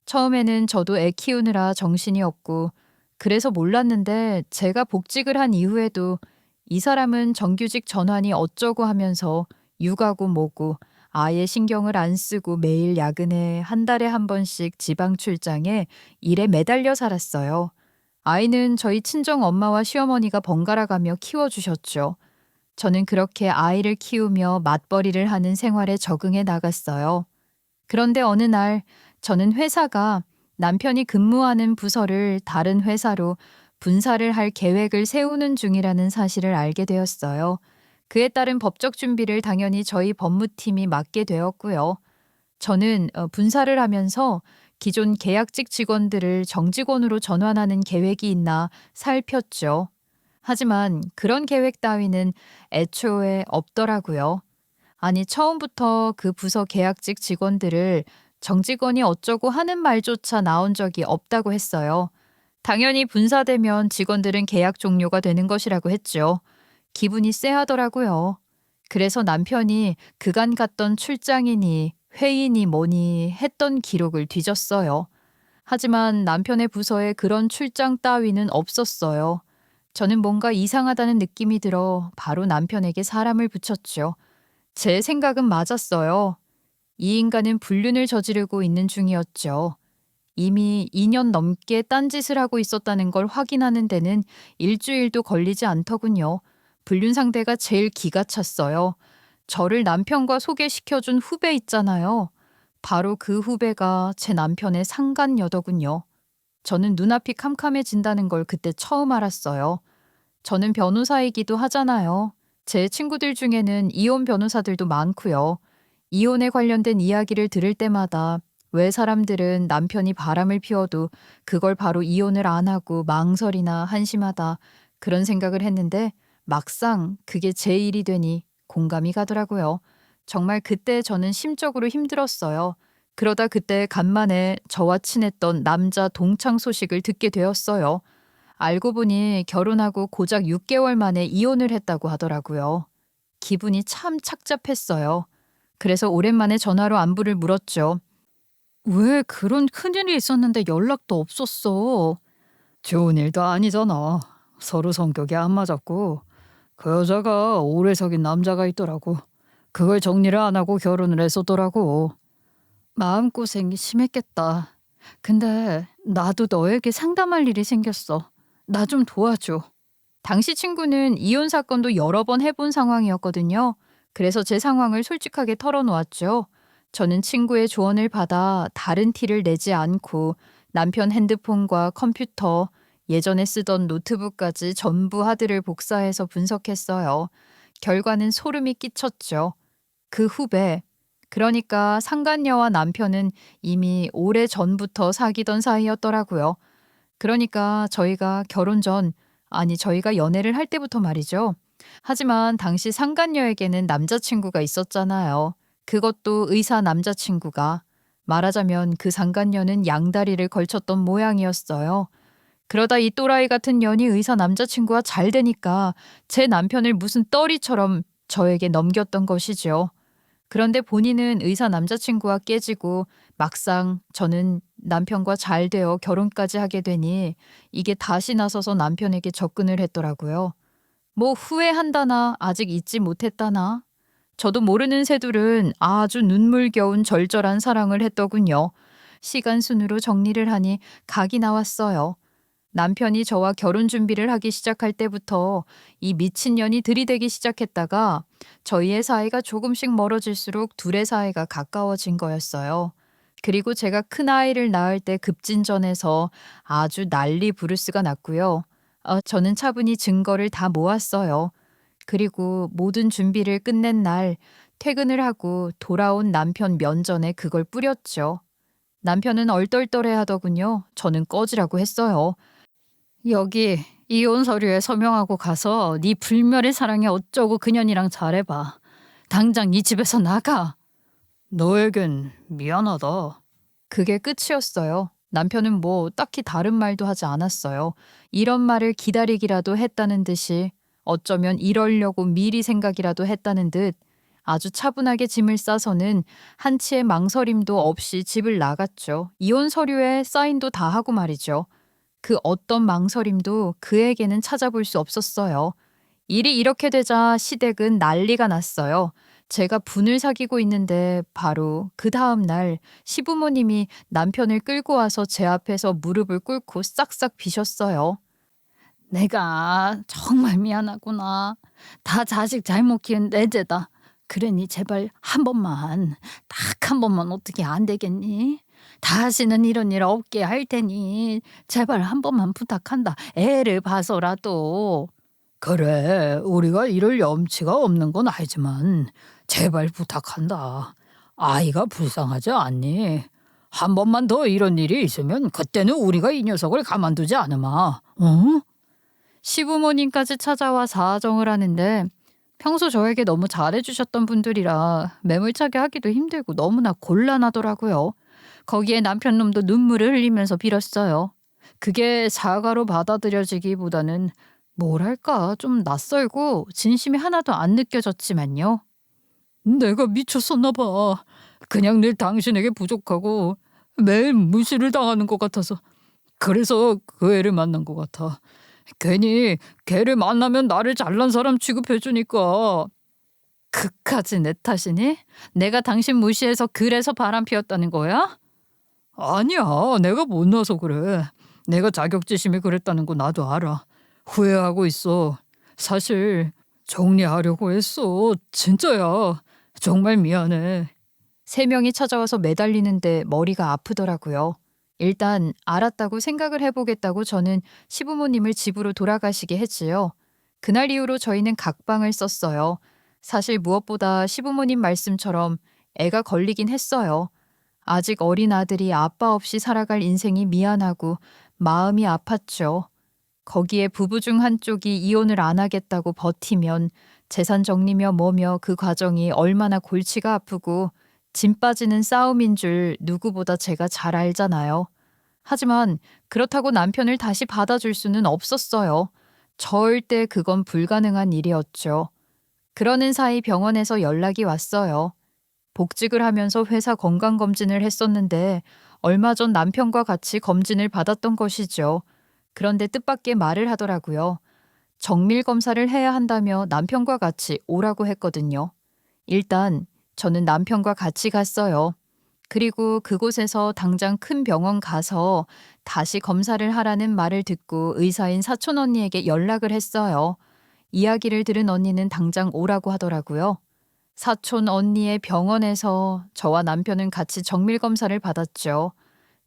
처음에는 저도 애 키우느라 정신이 없고 그래서 몰랐는데 제가 복직을 한 이후에도 이 사람은 정규직 전환이 어쩌고 하면서 육아고 뭐고 아예 신경을 안 쓰고 매일 야근에 한 달에 한 번씩 지방 출장에 일에 매달려 살았어요. 아이는 저희 친정 엄마와 시어머니가 번갈아 가며 키워주셨죠. 저는 그렇게 아이를 키우며 맞벌이를 하는 생활에 적응해 나갔어요. 그런데 어느 날 저는 회사가 남편이 근무하는 부서를 다른 회사로 분사를 할 계획을 세우는 중이라는 사실을 알게 되었어요. 그에 따른 법적 준비를 당연히 저희 법무팀이 맡게 되었고요. 저는 분사를 하면서 기존 계약직 직원들을 정직원으로 전환하는 계획이 있나 살폈죠. 하지만 그런 계획 따위는 애초에 없더라고요. 아니, 처음부터 그 부서 계약직 직원들을 정직원이 어쩌고 하는 말조차 나온 적이 없다고 했어요. 당연히 분사되면 직원들은 계약 종료가 되는 것이라고 했죠. 기분이 쎄하더라고요. 그래서 남편이 그간 갔던 출장이니 회의니 뭐니 했던 기록을 뒤졌어요. 하지만 남편의 부서에 그런 출장 따위는 없었어요. 저는 뭔가 이상하다는 느낌이 들어 바로 남편에게 사람을 붙였죠. 제 생각은 맞았어요. 이 인간은 불륜을 저지르고 있는 중이었죠. 이미 2년 넘게 딴짓을 하고 있었다는 걸 확인하는 데는 일주일도 걸리지 않더군요. 불륜 상대가 제일 기가 찼어요. 저를 남편과 소개시켜준 후배 있잖아요. 바로 그 후배가 제 남편의 상간녀더군요. 저는 눈앞이 캄캄해진다는 걸 그때 처음 알았어요. 저는 변호사이기도 하잖아요. 제 친구들 중에는 이혼 변호사들도 많고요. 이혼에 관련된 이야기를 들을 때마다 왜 사람들은 남편이 바람을 피워도 그걸 바로 이혼을 안 하고 망설이나 한심하다 그런 생각을 했는데 막상 그게 제 일이 되니 공감이 가더라고요. 정말 그때 저는 심적으로 힘들었어요. 그러다 그때 간만에 저와 친했던 남자 동창 소식을 듣게 되었어요. 알고 보니 결혼하고 고작 6개월 만에 이혼을 했다고 하더라고요. 기분이 참 착잡했어요. 그래서 오랜만에 전화로 안부를 물었죠. 왜 그런 큰일이 있었는데 연락도 없었어? 좋은 일도 아니잖아. 서로 성격이 안 맞았고 그 여자가 오래 사귄 남자가 있더라고. 그걸 정리를 안 하고 결혼을 했었더라고. 마음고생이 심했겠다. 근데 나도 너에게 상담할 일이 생겼어. 나 좀 도와줘. 당시 친구는 이혼 사건도 여러 번 해본 상황이었거든요. 그래서 제 상황을 솔직하게 털어놓았죠. 저는 친구의 조언을 받아 다른 티를 내지 않고 남편 핸드폰과 컴퓨터, 예전에 쓰던 노트북까지 전부 하드를 복사해서 분석했어요. 결과는 소름이 끼쳤죠. 그 후배, 그러니까 상간녀와 남편은 이미 오래 전부터 사귀던 사이였더라고요. 그러니까 저희가 연애를 할 때부터 말이죠. 하지만 당시 상간녀에게는 남자친구가 있었잖아요. 그것도 의사 남자친구가. 말하자면 그 상간녀는 양다리를 걸쳤던 모양이었어요. 그러다 이 또라이 같은 년이 의사 남자친구와 잘 되니까 제 남편을 무슨 떨이처럼 저에게 넘겼던 것이죠. 그런데 본인은 의사 남자친구와 깨지고 막상 저는 남편과 잘 되어 결혼까지 하게 되니 이게 다시 나서서 남편에게 접근을 했더라고요. 뭐 후회한다나 아직 잊지 못했다나 저도 모르는 새들은 아주 눈물겨운 절절한 사랑을 했더군요. 시간 순으로 정리를 하니 각이 나왔어요. 남편이 저와 결혼 준비를 하기 시작할 때부터 이 미친년이 들이대기 시작했다가 저희의 사이가 조금씩 멀어질수록 둘의 사이가 가까워진 거였어요. 그리고 제가 큰아이를 낳을 때 급진전해서 아주 난리 부르스가 났고요. 저는 차분히 증거를 다 모았어요. 그리고 모든 준비를 끝낸 날 퇴근을 하고 돌아온 남편 면전에 그걸 뿌렸죠. 남편은 얼떨떨해 하더군요. 저는 꺼지라고 했어요. 여기 이혼 서류에 서명하고 가서 네 불멸의 사랑에 어쩌고 그년이랑 잘해봐. 당장 이 집에서 나가. 너에겐 미안하다. 그게 끝이었어요. 남편은 뭐 딱히 다른 말도 하지 않았어요. 이런 말을 기다리기라도 했다는 듯이 어쩌면 이러려고 미리 생각이라도 했다는 듯 아주 차분하게 짐을 싸서는 한치의 망설임도 없이 집을 나갔죠. 이혼 서류에 사인도 다 하고 말이죠. 그 어떤 망설임도 그에게는 찾아볼 수 없었어요. 일이 이렇게 되자 시댁은 난리가 났어요. 제가 분을 사귀고 있는데 바로 그 다음 날 시부모님이 남편을 끌고 와서 제 앞에서 무릎을 꿇고 싹싹 비셨어요. 내가 정말 미안하구나. 다 자식 잘못 키운 내 죄다. 그러니 제발 한 번만, 딱 한 번만 어떻게 안 되겠니? 다시는 이런 일 없게 할 테니 제발 한 번만 부탁한다. 애를 봐서라도. 그래, 우리가 이럴 염치가 없는 건 알지만 제발 부탁한다. 아이가 불쌍하지 않니? 한 번만 더 이런 일이 있으면 그때는 우리가 이 녀석을 가만두지 않으마. 응? 시부모님까지 찾아와 사정을 하는데 평소 저에게 너무 잘해주셨던 분들이라 매몰차게 하기도 힘들고 너무나 곤란하더라고요. 거기에 남편 놈도 눈물을 흘리면서 빌었어요. 그게 사과로 받아들여지기보다는 뭐랄까 좀 낯설고 진심이 하나도 안 느껴졌지만요. 내가 미쳤었나 봐. 그냥 늘 당신에게 부족하고 매일 무시를 당하는 것 같아서. 그래서 그 애를 만난 것 같아. 괜히 걔를 만나면 나를 잘난 사람 취급해주니까. 그까지 내 탓이니? 내가 당신 무시해서 그래서 바람 피웠다는 거야? 아니야, 내가 못나서 그래. 내가 자격지심이 그랬다는 거 나도 알아. 후회하고 있어. 사실 정리하려고 했어. 진짜야. 정말 미안해. 세 명이 찾아와서 매달리는데 머리가 아프더라고요. 일단 알았다고 생각을 해보겠다고 저는 시부모님을 집으로 돌아가시게 했지요. 그날 이후로 저희는 각방을 썼어요. 사실 무엇보다 시부모님 말씀처럼 애가 걸리긴 했어요. 아직 어린 아들이 아빠 없이 살아갈 인생이 미안하고 마음이 아팠죠. 거기에 부부 중 한쪽이 이혼을 안 하겠다고 버티면 재산 정리며 뭐며 그 과정이 얼마나 골치가 아프고 짐 빠지는 싸움인 줄 누구보다 제가 잘 알잖아요. 하지만 그렇다고 남편을 다시 받아줄 수는 없었어요. 절대 그건 불가능한 일이었죠. 그러는 사이 병원에서 연락이 왔어요. 복직을 하면서 회사 건강검진을 했었는데 얼마 전 남편과 같이 검진을 받았던 것이죠. 그런데 뜻밖의 말을 하더라고요. 정밀 검사를 해야 한다며 남편과 같이 오라고 했거든요. 일단 저는 남편과 같이 갔어요. 그리고 그곳에서 당장 큰 병원 가서 다시 검사를 하라는 말을 듣고 의사인 사촌 언니에게 연락을 했어요. 이야기를 들은 언니는 당장 오라고 하더라고요. 사촌 언니의 병원에서 저와 남편은 같이 정밀 검사를 받았죠.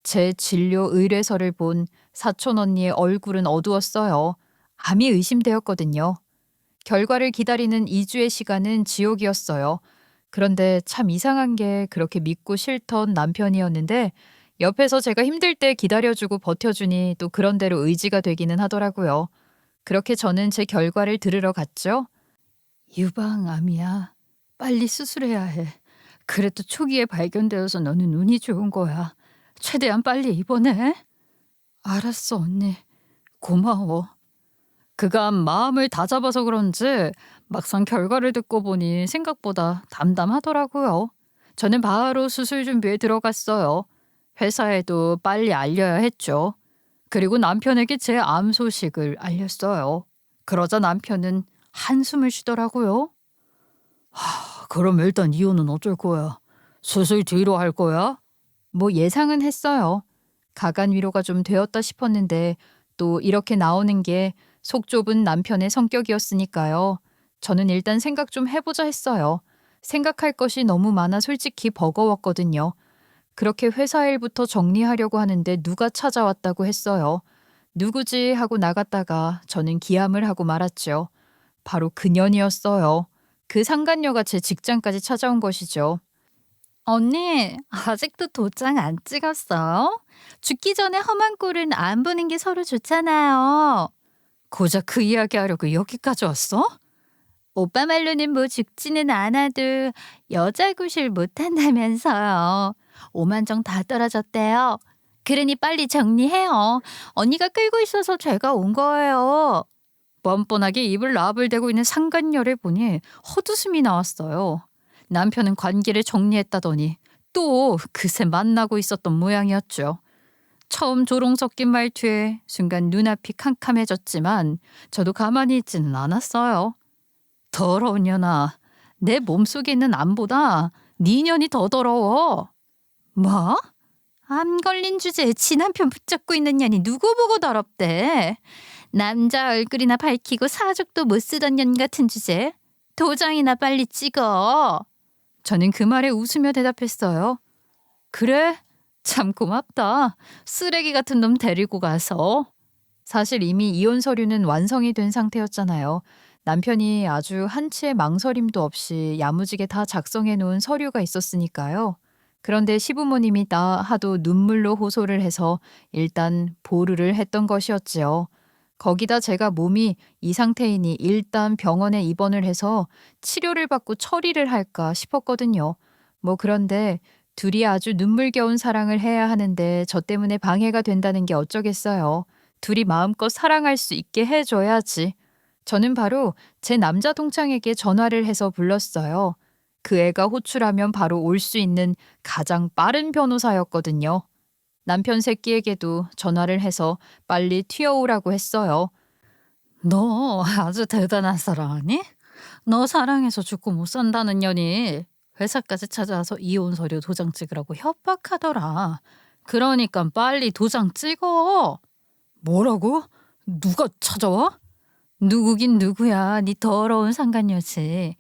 제 진료 의뢰서를 본 사촌 언니의 얼굴은 어두웠어요. 암이 의심되었거든요. 결과를 기다리는 2주의 시간은 지옥이었어요. 그런데 참 이상한 게 그렇게 믿고 싫던 남편이었는데 옆에서 제가 힘들 때 기다려주고 버텨주니 또 그런대로 의지가 되기는 하더라고요. 그렇게 저는 제 결과를 들으러 갔죠. 유방암이야. 빨리 수술해야 해. 그래도 초기에 발견되어서 너는 운이 좋은 거야. 최대한 빨리 입원해. 알았어, 언니. 고마워. 그간 마음을 다잡아서 그런지 막상 결과를 듣고 보니 생각보다 담담하더라고요. 저는 바로 수술 준비에 들어갔어요. 회사에도 빨리 알려야 했죠. 그리고 남편에게 제 암 소식을 알렸어요. 그러자 남편은 한숨을 쉬더라고요. 그럼 일단 이혼은 어쩔 거야? 수술 뒤로 할 거야? 뭐 예상은 했어요. 가간 위로가 좀 되었다 싶었는데 또 이렇게 나오는 게 속 좁은 남편의 성격이었으니까요. 저는 일단 생각 좀 해보자 했어요. 생각할 것이 너무 많아 솔직히 버거웠거든요. 그렇게 회사 일부터 정리하려고 하는데 누가 찾아왔다고 했어요. 누구지 하고 나갔다가 저는 기함을 하고 말았죠. 바로 그년이었어요. 그 상간녀가 제 직장까지 찾아온 것이죠. 언니, 아직도 도장 안 찍었어요? 죽기 전에 험한 꼴은 안 보는 게 서로 좋잖아요. 고작 그 이야기 하려고 여기까지 왔어? 오빠 말로는 뭐 죽지는 않아도 여자 구실 못한다면서요. 오만정 다 떨어졌대요. 그러니 빨리 정리해요. 언니가 끌고 있어서 제가 온 거예요. 뻔뻔하게 입을 나불대고 있는 상간녀를 보니 헛웃음이 나왔어요. 남편은 관계를 정리했다더니 또 그새 만나고 있었던 모양이었죠. 처음 조롱 섞인 말투에 순간 눈앞이 캄캄해졌지만 저도 가만히 있지는 않았어요. 더러운 년아, 내 몸속에 있는 암보다 네 년이 더 더러워. 뭐? 암 걸린 주제에 지 남편 붙잡고 있는 년이 누구 보고 더럽대. 남자 얼굴이나 밝히고 사족도 못 쓰던 년 같은 주제. 도장이나 빨리 찍어. 저는 그 말에 웃으며 대답했어요. 그래? 참 고맙다. 쓰레기 같은 놈 데리고 가서. 사실 이미 이혼 서류는 완성이 된 상태였잖아요. 남편이 아주 한치의 망설임도 없이 야무지게 다 작성해 놓은 서류가 있었으니까요. 그런데 시부모님이 다 하도 눈물로 호소를 해서 일단 보류를 했던 것이었지요. 거기다 제가 몸이 이 상태이니 일단 병원에 입원을 해서 치료를 받고 처리를 할까 싶었거든요. 뭐 그런데 둘이 아주 눈물겨운 사랑을 해야 하는데 저 때문에 방해가 된다는 게 어쩌겠어요. 둘이 마음껏 사랑할 수 있게 해줘야지. 저는 바로 제 남자 동창에게 전화를 해서 불렀어요. 그 애가 호출하면 바로 올 수 있는 가장 빠른 변호사였거든요. 남편 새끼에게도 전화를 해서 빨리 튀어오라고 했어요. 너 아주 대단한 사람 아니? 너 사랑해서 죽고 못 산다는 년이 회사까지 찾아와서 이혼 서류 도장 찍으라고 협박하더라. 그러니까 빨리 도장 찍어. 뭐라고? 누가 찾아와? 누구긴 누구야. 네 더러운 상간녀지.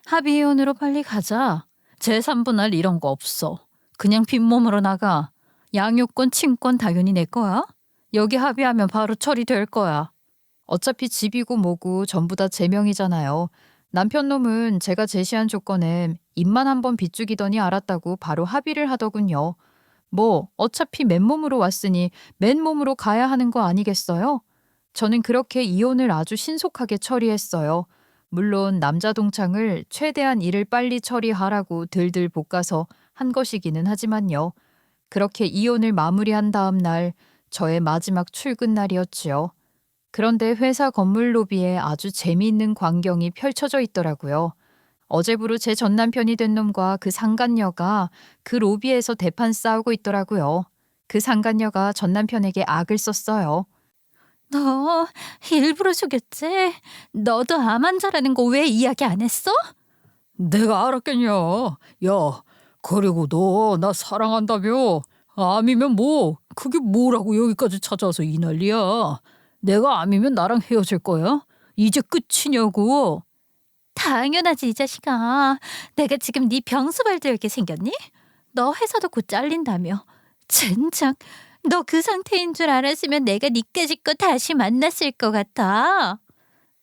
합의 이혼으로 빨리 가자. 재산분할 이런 거 없어. 그냥 빈몸으로 나가. 양육권, 친권 당연히 내 거야. 여기 합의하면 바로 처리될 거야. 어차피 집이고 뭐고 전부 다 제 명이잖아요. 남편 놈은 제가 제시한 조건에 입만 한번 비죽이더니 알았다고 바로 합의를 하더군요. 뭐 어차피 맨몸으로 왔으니 맨몸으로 가야 하는 거 아니겠어요? 저는 그렇게 이혼을 아주 신속하게 처리했어요. 물론 남자 동창을 최대한 일을 빨리 처리하라고 들들 볶아서 한 것이기는 하지만요. 그렇게 이혼을 마무리한 다음 날 저의 마지막 출근 날이었지요. 그런데 회사 건물 로비에 아주 재미있는 광경이 펼쳐져 있더라고요. 어제부로 제 전남편이 된 놈과 그 상간녀가 그 로비에서 대판 싸우고 있더라고요. 그 상간녀가 전남편에게 악을 썼어요. 너 일부러 속였지? 너도 암 환자라는 거 왜 이야기 안 했어? 내가 알았겠냐. 야, 그리고 너 나 사랑한다며. 암이면 뭐 그게 뭐라고 여기까지 찾아와서 이 난리야. 내가 암이면 나랑 헤어질 거야? 이제 끝이냐고. 당연하지 이 자식아. 내가 지금 네 병수발 들게 생겼니? 너 회사도 곧 잘린다며. 젠장. 너 그 상태인 줄 알았으면 내가 니까짓 다시 만났을 것 같아.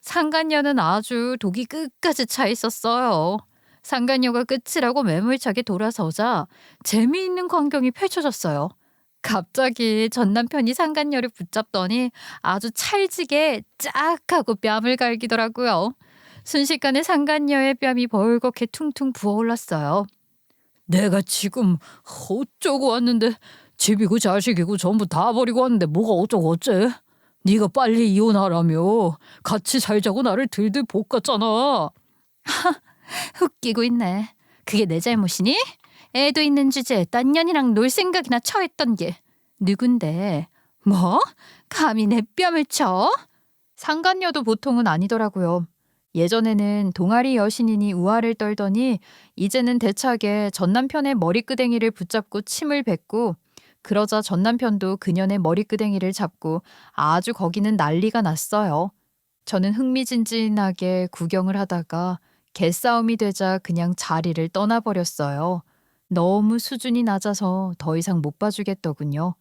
상간녀는 아주 독이 끝까지 차 있었어요. 상간녀가 끝이라고 매몰차게 돌아서자 재미있는 광경이 펼쳐졌어요. 갑자기 전 남편이 상간녀를 붙잡더니 아주 찰지게 짝 하고 뺨을 갈기더라고요. 순식간에 상간녀의 뺨이 벌겋게 퉁퉁 부어올랐어요. 내가 지금 어쩌고 왔는데 집이고 자식이고 전부 다 버리고 왔는데 뭐가 어쩌고 어째? 네가 빨리 이혼하라며 같이 살자고 나를 들들 볶았잖아. 웃기고 있네. 그게 내 잘못이니? 애도 있는 주제에 딴 년이랑 놀 생각이나 처했던 게 누군데? 뭐? 감히 내 뺨을 쳐? 상간녀도 보통은 아니더라고요. 예전에는 동아리 여신이니 우아를 떨더니 이제는 대차게 전 남편의 머리끄댕이를 붙잡고 침을 뱉고, 그러자 전 남편도 그년의 머리끄댕이를 잡고 아주 거기는 난리가 났어요. 저는 흥미진진하게 구경을 하다가 개싸움이 되자 그냥 자리를 떠나버렸어요. 너무 수준이 낮아서 더 이상 못 봐주겠더군요.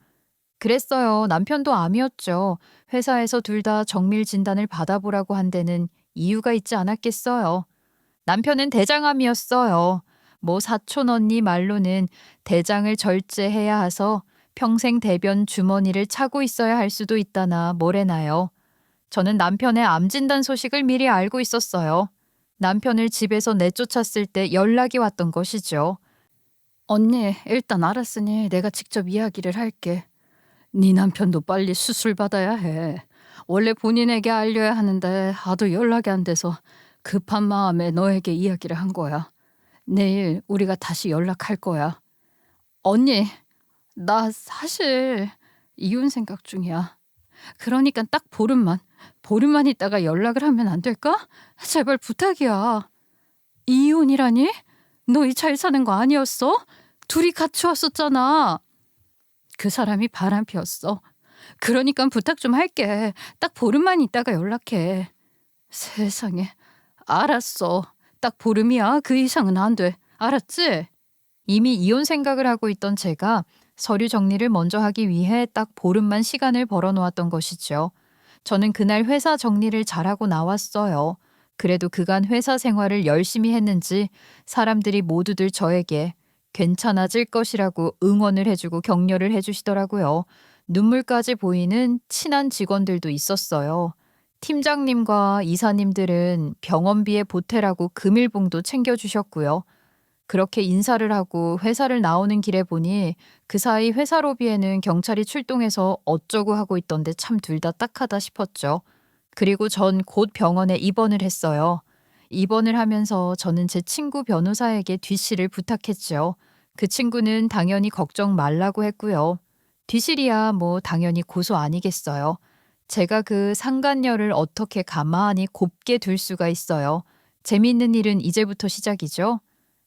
그랬어요. 남편도 암이었죠. 회사에서 둘 다 정밀 진단을 받아보라고 한 데는 이유가 있지 않았겠어요. 남편은 대장암이었어요. 뭐 사촌 언니 말로는 대장을 절제해야 해서 평생 대변 주머니를 차고 있어야 할 수도 있다나 뭐래나요. 저는 남편의 암 진단 소식을 미리 알고 있었어요. 남편을 집에서 내쫓았을 때 연락이 왔던 것이죠. 언니, 일단 알았으니 내가 직접 이야기를 할게. 네 남편도 빨리 수술 받아야 해. 원래 본인에게 알려야 하는데 하도 연락이 안 돼서 급한 마음에 너에게 이야기를 한 거야. 내일 우리가 다시 연락할 거야. 언니, 나 사실 이혼 생각 중이야. 그러니까 딱 보름만 있다가 연락을 하면 안 될까? 제발 부탁이야. 이혼이라니? 너희 잘 사는 거 아니었어? 둘이 같이 왔었잖아. 그 사람이 바람 피웠어. 그러니까 부탁 좀 할게. 딱 보름만 있다가 연락해. 세상에. 알았어. 딱 보름이야. 그 이상은 안 돼. 알았지? 이미 이혼 생각을 하고 있던 제가 서류 정리를 먼저 하기 위해 딱 보름만 시간을 벌어놓았던 것이죠. 저는 그날 회사 정리를 잘하고 나왔어요. 그래도 그간 회사 생활을 열심히 했는지 사람들이 모두들 저에게 괜찮아질 것이라고 응원을 해주고 격려를 해주시더라고요. 눈물까지 보이는 친한 직원들도 있었어요. 팀장님과 이사님들은 병원비에 보태라고 금일봉도 챙겨주셨고요. 그렇게 인사를 하고 회사를 나오는 길에 보니 그 사이 회사 로비에는 경찰이 출동해서 어쩌고 하고 있던데 참 둘 다 딱하다 싶었죠. 그리고 전 곧 병원에 입원을 했어요. 입원을 하면서 저는 제 친구 변호사에게 뒤씨를 부탁했죠. 그 친구는 당연히 걱정 말라고 했고요. 뒤실이야 뭐 당연히 고소 아니겠어요. 제가 그 상간녀를 어떻게 가만히 곱게 둘 수가 있어요. 재미있는 일은 이제부터 시작이죠.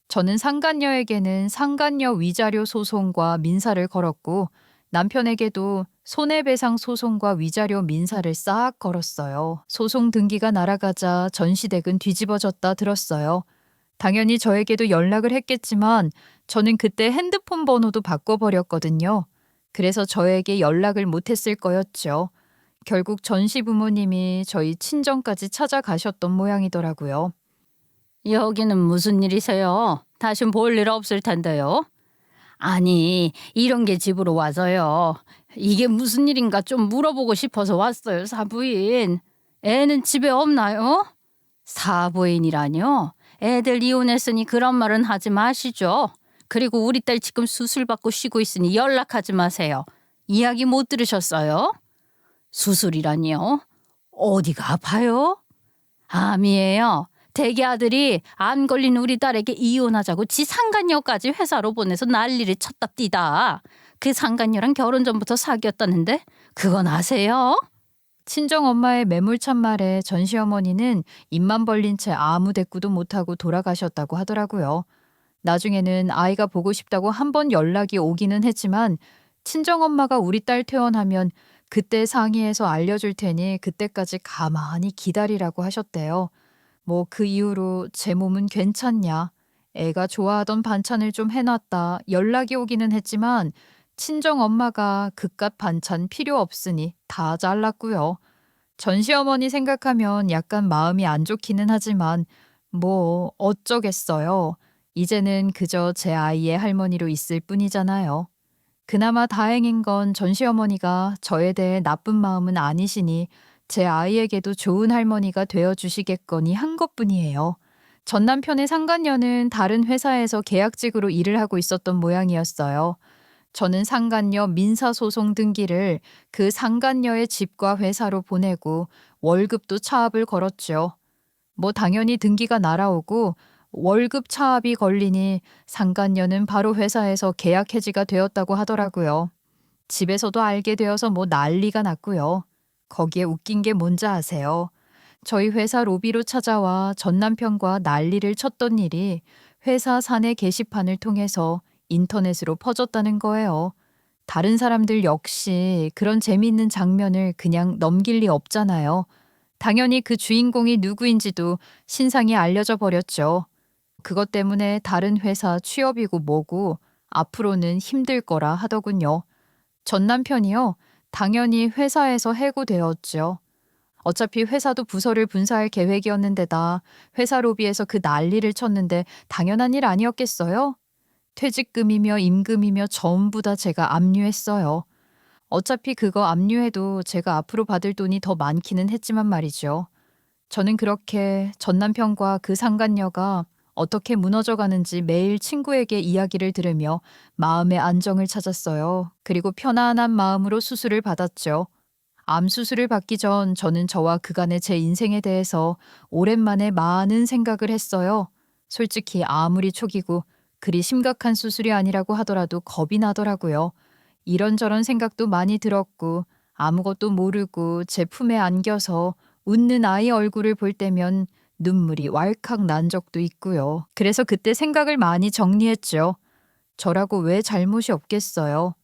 저는 상간녀에게는 상간녀 위자료 소송과 민사를 걸었고 남편에게도 손해배상 소송과 위자료 민사를 싹 걸었어요. 소송 등기가 날아가자 전시댁은 뒤집어졌다 들었어요. 당연히 저에게도 연락을 했겠지만 저는 그때 핸드폰 번호도 바꿔버렸거든요. 그래서 저에게 연락을 못했을 거였죠. 결국 전시 부모님이 저희 친정까지 찾아가셨던 모양이더라고요. 여기는 무슨 일이세요? 다신 볼 일 없을 텐데요. 아니, 이런 게 집으로 와서요. 이게 무슨 일인가 좀 물어보고 싶어서 왔어요, 사부인. 애는 집에 없나요? 사부인이라뇨? 애들 이혼했으니 그런 말은 하지 마시죠. 그리고 우리 딸 지금 수술 받고 쉬고 있으니 연락하지 마세요. 이야기 못 들으셨어요? 수술이라니요? 어디가 아파요? 암이에요. 대기 아들이 안 걸린 우리 딸에게 이혼하자고 지 상간녀까지 회사로 보내서 난리를 쳤답디다. 그 상간녀랑 결혼 전부터 사귀었다는데 그건 아세요? 친정엄마의 매몰찬 말에 전시어머니는 입만 벌린 채 아무 대꾸도 못하고 돌아가셨다고 하더라고요. 나중에는 아이가 보고 싶다고 한 번 연락이 오기는 했지만 친정엄마가 우리 딸 퇴원하면 그때 상의해서 알려줄 테니 그때까지 가만히 기다리라고 하셨대요. 뭐 그 이후로 제 몸은 괜찮냐, 애가 좋아하던 반찬을 좀 해놨다 연락이 오기는 했지만 친정엄마가 그깟 반찬 필요 없으니 다 잘랐고요. 전시어머니 생각하면 약간 마음이 안 좋기는 하지만 뭐 어쩌겠어요. 이제는 그저 제 아이의 할머니로 있을 뿐이잖아요. 그나마 다행인 건 전 시어머니가 저에 대해 나쁜 마음은 아니시니 제 아이에게도 좋은 할머니가 되어 주시겠거니 한 것뿐이에요. 전 남편의 상간녀는 다른 회사에서 계약직으로 일을 하고 있었던 모양이었어요. 저는 상간녀 민사소송 등기를 그 상간녀의 집과 회사로 보내고 월급도 차압을 걸었죠. 뭐 당연히 등기가 날아오고 월급 차압이 걸리니 상간녀는 바로 회사에서 계약 해지가 되었다고 하더라고요. 집에서도 알게 되어서 뭐 난리가 났고요. 거기에 웃긴 게 뭔지 아세요? 저희 회사 로비로 찾아와 전 남편과 난리를 쳤던 일이 회사 사내 게시판을 통해서 인터넷으로 퍼졌다는 거예요. 다른 사람들 역시 그런 재미있는 장면을 그냥 넘길 리 없잖아요. 당연히 그 주인공이 누구인지도 신상이 알려져 버렸죠. 그것 때문에 다른 회사 취업이고 뭐고 앞으로는 힘들 거라 하더군요. 전 남편이요. 당연히 회사에서 해고되었죠. 어차피 회사도 부서를 분사할 계획이었는데다 회사 로비에서 그 난리를 쳤는데 당연한 일 아니었겠어요? 퇴직금이며 임금이며 전부 다 제가 압류했어요. 어차피 그거 압류해도 제가 앞으로 받을 돈이 더 많기는 했지만 말이죠. 저는 그렇게 전 남편과 그 상간녀가 어떻게 무너져 가는지 매일 친구에게 이야기를 들으며 마음의 안정을 찾았어요. 그리고 편안한 마음으로 수술을 받았죠. 암 수술을 받기 전 저는 저와 그간의 제 인생에 대해서 오랜만에 많은 생각을 했어요. 솔직히 아무리 초기고 그리 심각한 수술이 아니라고 하더라도 겁이 나더라고요. 이런저런 생각도 많이 들었고 아무것도 모르고 제 품에 안겨서 웃는 아이 얼굴을 볼 때면 눈물이 왈칵 난 적도 있고요. 그래서 그때 생각을 많이 정리했죠. 저라고 왜 잘못이 없겠어요.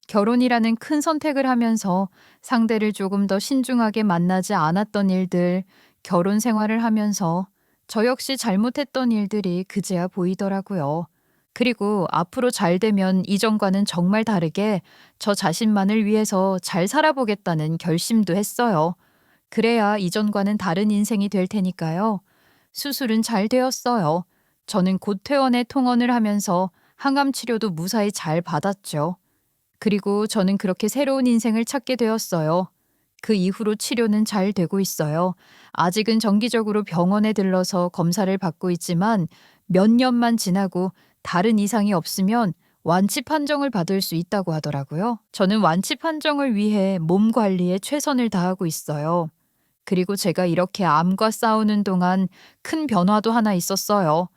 결혼이라는 큰 선택을 하면서 상대를 조금 더 신중하게 만나지 않았던 일들, 결혼 생활을 하면서 저 역시 잘못했던 일들이 그제야 보이더라고요. 그리고 앞으로 잘 되면 이전과는 정말 다르게 저 자신만을 위해서 잘 살아보겠다는 결심도 했어요. 그래야 이전과는 다른 인생이 될 테니까요. 수술은 잘 되었어요. 저는 곧 퇴원에 통원을 하면서 항암 치료도 무사히 잘 받았죠. 그리고 저는 그렇게 새로운 인생을 찾게 되었어요. 그 이후로 치료는 잘 되고 있어요. 아직은 정기적으로 병원에 들러서 검사를 받고 있지만 몇 년만 지나고 다른 이상이 없으면 완치 판정을 받을 수 있다고 하더라고요. 저는 완치 판정을 위해 몸 관리에 최선을 다하고 있어요. 그리고 제가 이렇게 암과 싸우는 동안 큰 변화도 하나 있었어요.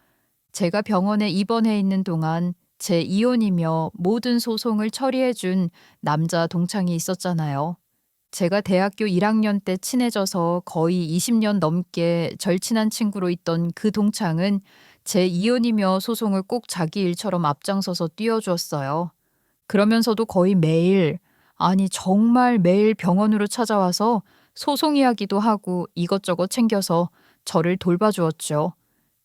제가 병원에 입원해 있는 동안 제 이혼이며 모든 소송을 처리해준 남자 동창이 있었잖아요. 제가 대학교 1학년 때 친해져서 거의 20년 넘게 절친한 친구로 있던 그 동창은 제 이혼이며 소송을 꼭 자기 일처럼 앞장서서 뛰어주었어요. 그러면서도 거의 매일, 아니 정말 매일 병원으로 찾아와서 소송 이야기도 하고 이것저것 챙겨서 저를 돌봐주었죠.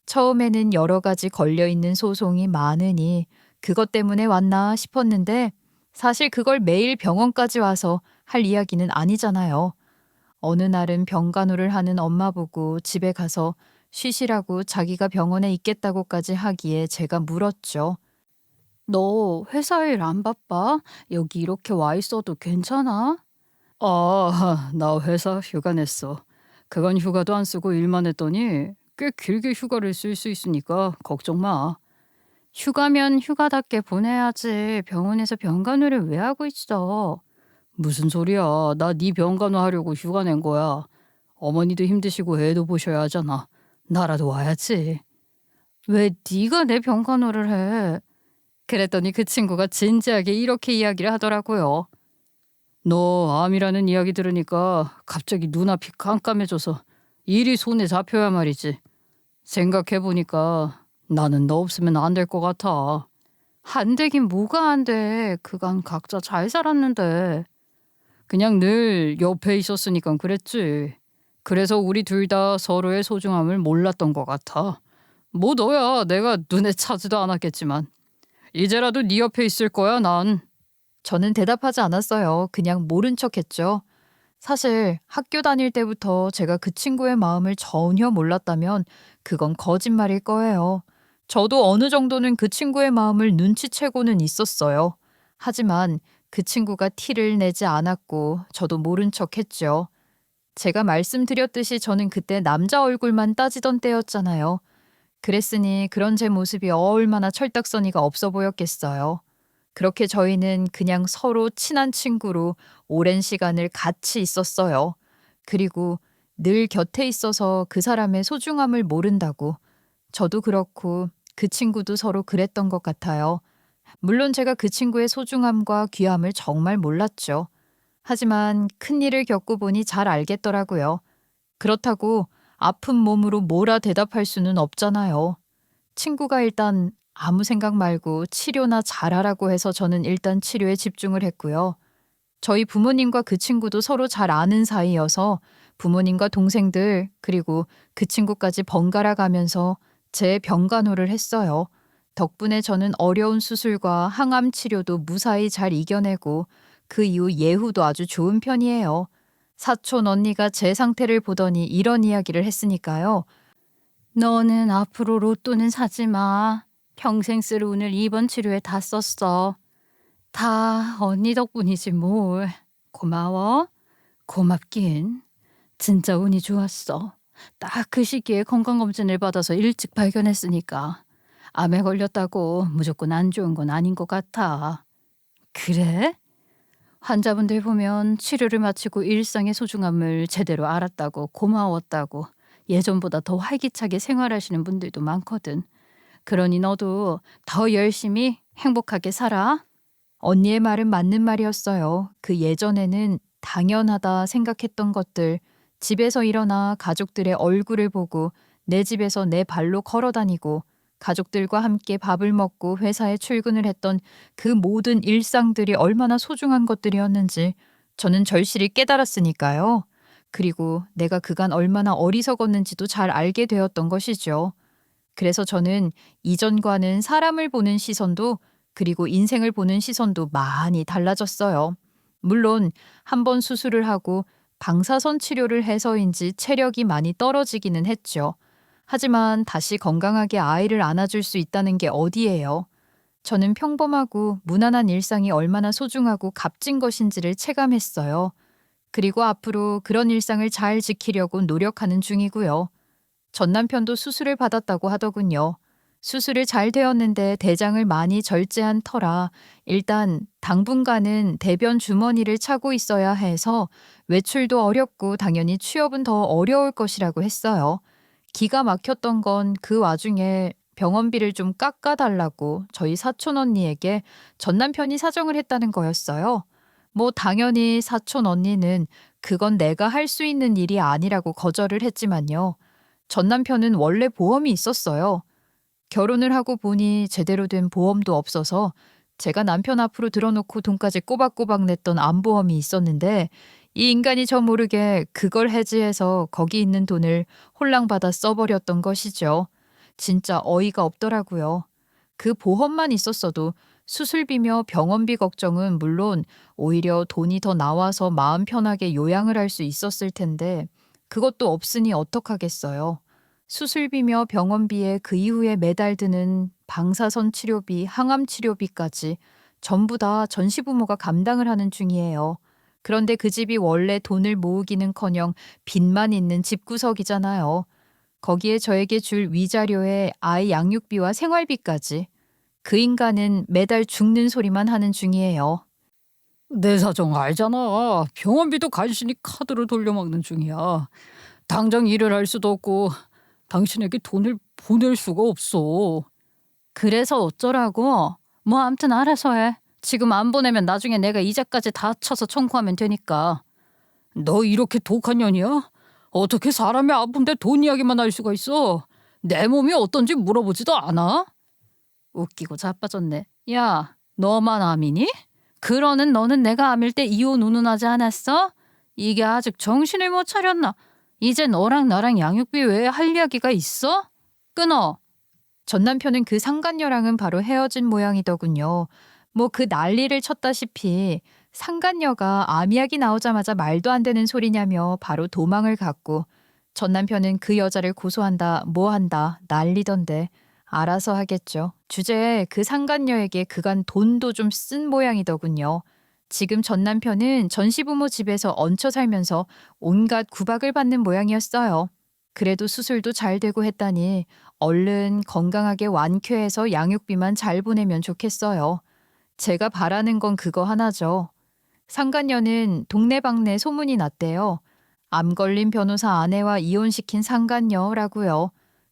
처음에는 여러 가지 걸려있는 소송이 많으니 그것 때문에 왔나 싶었는데 사실 그걸 매일 병원까지 와서 할 이야기는 아니잖아요. 어느 날은 병간호를 하는 엄마 보고 집에 가서 쉬시라고 자기가 병원에 있겠다고까지 하기에 제가 물었죠. 너 회사 일 안 바빠? 여기 이렇게 와 있어도 괜찮아? 나 회사 휴가 냈어. 그간 휴가도 안 쓰고 일만 했더니 꽤 길게 휴가를 쓸 수 있으니까 걱정 마. 휴가면 휴가답게 보내야지. 병원에서 병간호를 왜 하고 있어? 무슨 소리야. 나 네 병간호 하려고 휴가 낸 거야. 어머니도 힘드시고 애도 보셔야 하잖아. 나라도 와야지. 왜 네가 내 병간호를 해? 그랬더니 그 친구가 진지하게 이렇게 이야기를 하더라고요. 너 암이라는 이야기 들으니까 갑자기 눈앞이 깜깜해져서 일이 손에 잡혀야 말이지. 생각해보니까 나는 너 없으면 안 될 것 같아. 안 되긴 뭐가 안 돼. 그간 각자 잘 살았는데. 그냥 늘 옆에 있었으니까 그랬지. 그래서 우리 둘 다 서로의 소중함을 몰랐던 것 같아. 뭐 너야 내가 눈에 차지도 않았겠지만 이제라도 네 옆에 있을 거야 난. 저는 대답하지 않았어요. 그냥 모른 척했죠. 사실 학교 다닐 때부터 제가 그 친구의 마음을 전혀 몰랐다면 그건 거짓말일 거예요. 저도 어느 정도는 그 친구의 마음을 눈치채고는 있었어요. 하지만 그 친구가 티를 내지 않았고 저도 모른 척 했죠. 제가 말씀드렸듯이 저는 그때 남자 얼굴만 따지던 때였잖아요. 그랬으니 그런 제 모습이 얼마나 철딱서니가 없어 보였겠어요. 그렇게 저희는 그냥 서로 친한 친구로 오랜 시간을 같이 있었어요. 그리고 늘 곁에 있어서 그 사람의 소중함을 모른다고. 저도 그렇고 그 친구도 서로 그랬던 것 같아요. 물론 제가 그 친구의 소중함과 귀함을 정말 몰랐죠. 하지만 큰일을 겪고 보니 잘 알겠더라고요. 그렇다고 아픈 몸으로 뭐라 대답할 수는 없잖아요. 친구가 일단 아무 생각 말고 치료나 잘하라고 해서 저는 일단 치료에 집중을 했고요. 저희 부모님과 그 친구도 서로 잘 아는 사이여서 부모님과 동생들 그리고 그 친구까지 번갈아 가면서 제 병간호를 했어요. 덕분에 저는 어려운 수술과 항암 치료도 무사히 잘 이겨내고 그 이후 예후도 아주 좋은 편이에요. 사촌 언니가 제 상태를 보더니 이런 이야기를 했으니까요. 너는 앞으로 로또는 사지 마. 평생 쓸 운을 이번 치료에 다 썼어. 다 언니 덕분이지 뭘. 고마워. 고맙긴. 진짜 운이 좋았어. 딱 그 시기에 건강검진을 받아서 일찍 발견했으니까. 암에 걸렸다고 무조건 안 좋은 건 아닌 것 같아. 그래? 환자분들 보면 치료를 마치고 일상의 소중함을 제대로 알았다고 고마웠다고 예전보다 더 활기차게 생활하시는 분들도 많거든. 그러니 너도 더 열심히 행복하게 살아. 언니의 말은 맞는 말이었어요. 그 예전에는 당연하다 생각했던 것들, 집에서 일어나 가족들의 얼굴을 보고 내 집에서 내 발로 걸어 다니고 가족들과 함께 밥을 먹고 회사에 출근을 했던 그 모든 일상들이 얼마나 소중한 것들이었는지 저는 절실히 깨달았으니까요. 그리고 내가 그간 얼마나 어리석었는지도 잘 알게 되었던 것이죠. 그래서 저는 이전과는 사람을 보는 시선도 그리고 인생을 보는 시선도 많이 달라졌어요. 물론 한 번 수술을 하고 방사선 치료를 해서인지 체력이 많이 떨어지기는 했죠. 하지만 다시 건강하게 아이를 안아줄 수 있다는 게 어디예요? 저는 평범하고 무난한 일상이 얼마나 소중하고 값진 것인지를 체감했어요. 그리고 앞으로 그런 일상을 잘 지키려고 노력하는 중이고요. 전 남편도 수술을 받았다고 하더군요. 수술이 잘 되었는데 대장을 많이 절제한 터라 일단 당분간은 대변 주머니를 차고 있어야 해서 외출도 어렵고 당연히 취업은 더 어려울 것이라고 했어요. 기가 막혔던 건 그 와중에 병원비를 좀 깎아달라고 저희 사촌 언니에게 전 남편이 사정을 했다는 거였어요. 뭐 당연히 사촌 언니는 그건 내가 할 수 있는 일이 아니라고 거절을 했지만요. 전 남편은 원래 보험이 있었어요. 결혼을 하고 보니 제대로 된 보험도 없어서 제가 남편 앞으로 들어놓고 돈까지 꼬박꼬박 냈던 암보험이 있었는데 이 인간이 저 모르게 그걸 해지해서 거기 있는 돈을 홀랑받아 써버렸던 것이죠. 진짜 어이가 없더라고요. 그 보험만 있었어도 수술비며 병원비 걱정은 물론 오히려 돈이 더 나와서 마음 편하게 요양을 할 수 있었을 텐데 그것도 없으니 어떡하겠어요. 수술비며 병원비에 그 이후에 매달 드는 방사선 치료비, 항암 치료비까지 전부 다 전시부모가 감당을 하는 중이에요. 그런데 그 집이 원래 돈을 모으기는커녕 빚만 있는 집구석이잖아요. 거기에 저에게 줄 위자료에 아이 양육비와 생활비까지. 그 인간은 매달 죽는 소리만 하는 중이에요. 내 사정 알잖아. 병원비도 간신히 카드로 돌려막는 중이야. 당장 일을 할 수도 없고 당신에게 돈을 보낼 수가 없어. 그래서 어쩌라고? 뭐 암튼 알아서 해. 지금 안 보내면 나중에 내가 이자까지 다 쳐서 청구하면 되니까. 너 이렇게 독한 년이야? 어떻게 사람이 아픈데 돈 이야기만 할 수가 있어? 내 몸이 어떤지 물어보지도 않아? 웃기고 자빠졌네. 야, 너만 암이니? 그러는 너는 내가 암일 때 이혼 운운하지 않았어? 이게 아직 정신을 못 차렸나? 이제 너랑 나랑 양육비 외에 할 이야기가 있어? 끊어. 전 남편은 그 상간녀랑은 바로 헤어진 모양이더군요. 뭐 그 난리를 쳤다시피 상간녀가 암 이야기 나오자마자 말도 안 되는 소리냐며 바로 도망을 갔고 전 남편은 그 여자를 고소한다 뭐 한다 난리던데 알아서 하겠죠. 주제에 그 상간녀에게 그간 돈도 좀 쓴 모양이더군요. 지금 전 남편은 전시부모 집에서 얹혀 살면서 온갖 구박을 받는 모양이었어요. 그래도 수술도 잘 되고 했다니 얼른 건강하게 완쾌해서 양육비만 잘 보내면 좋겠어요. 제가 바라는 건 그거 하나죠. 상간녀는 동네방네 소문이 났대요. 암 걸린 변호사 아내와 이혼시킨 상간녀라고요.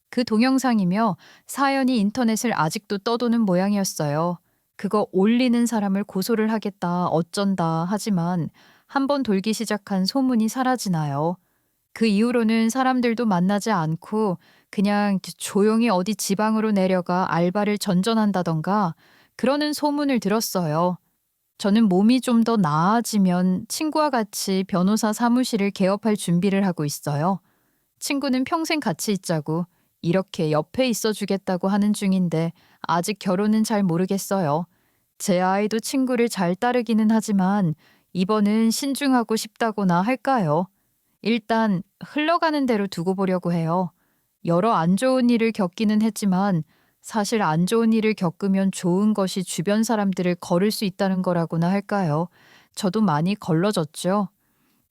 그 동영상이며 사연이 인터넷을 아직도 떠도는 모양이었어요. 그거 올리는 사람을 고소를 하겠다 어쩐다 하지만 한번 돌기 시작한 소문이 사라지나요. 그 이후로는 사람들도 만나지 않고 그냥 조용히 어디 지방으로 내려가 알바를 전전한다던가 그러는 소문을 들었어요. 저는 몸이 좀 더 나아지면 친구와 같이 변호사 사무실을 개업할 준비를 하고 있어요. 친구는 평생 같이 있자고 이렇게 옆에 있어 주겠다고 하는 중인데 아직 결혼은 잘 모르겠어요. 제 아이도 친구를 잘 따르기는 하지만 이번은 신중하고 싶다고나 할까요? 일단 흘러가는 대로 두고 보려고 해요. 여러 안 좋은 일을 겪기는 했지만 사실 안 좋은 일을 겪으면 좋은 것이 주변 사람들을 거를 수 있다는 거라고나 할까요? 저도 많이 걸러졌죠.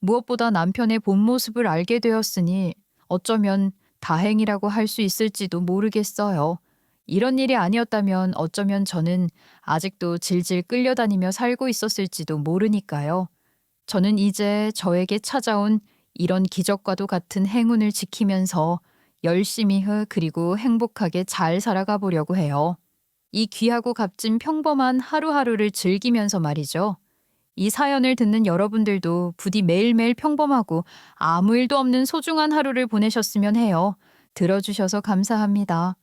무엇보다 남편의 본 모습을 알게 되었으니 어쩌면 다행이라고 할 수 있을지도 모르겠어요. 이런 일이 아니었다면 어쩌면 저는 아직도 질질 끌려다니며 살고 있었을지도 모르니까요. 저는 이제 저에게 찾아온 이런 기적과도 같은 행운을 지키면서 열심히 그리고 행복하게 잘 살아가 보려고 해요. 이 귀하고 값진 평범한 하루하루를 즐기면서 말이죠. 이 사연을 듣는 여러분들도 부디 매일매일 평범하고 아무 일도 없는 소중한 하루를 보내셨으면 해요. 들어주셔서 감사합니다.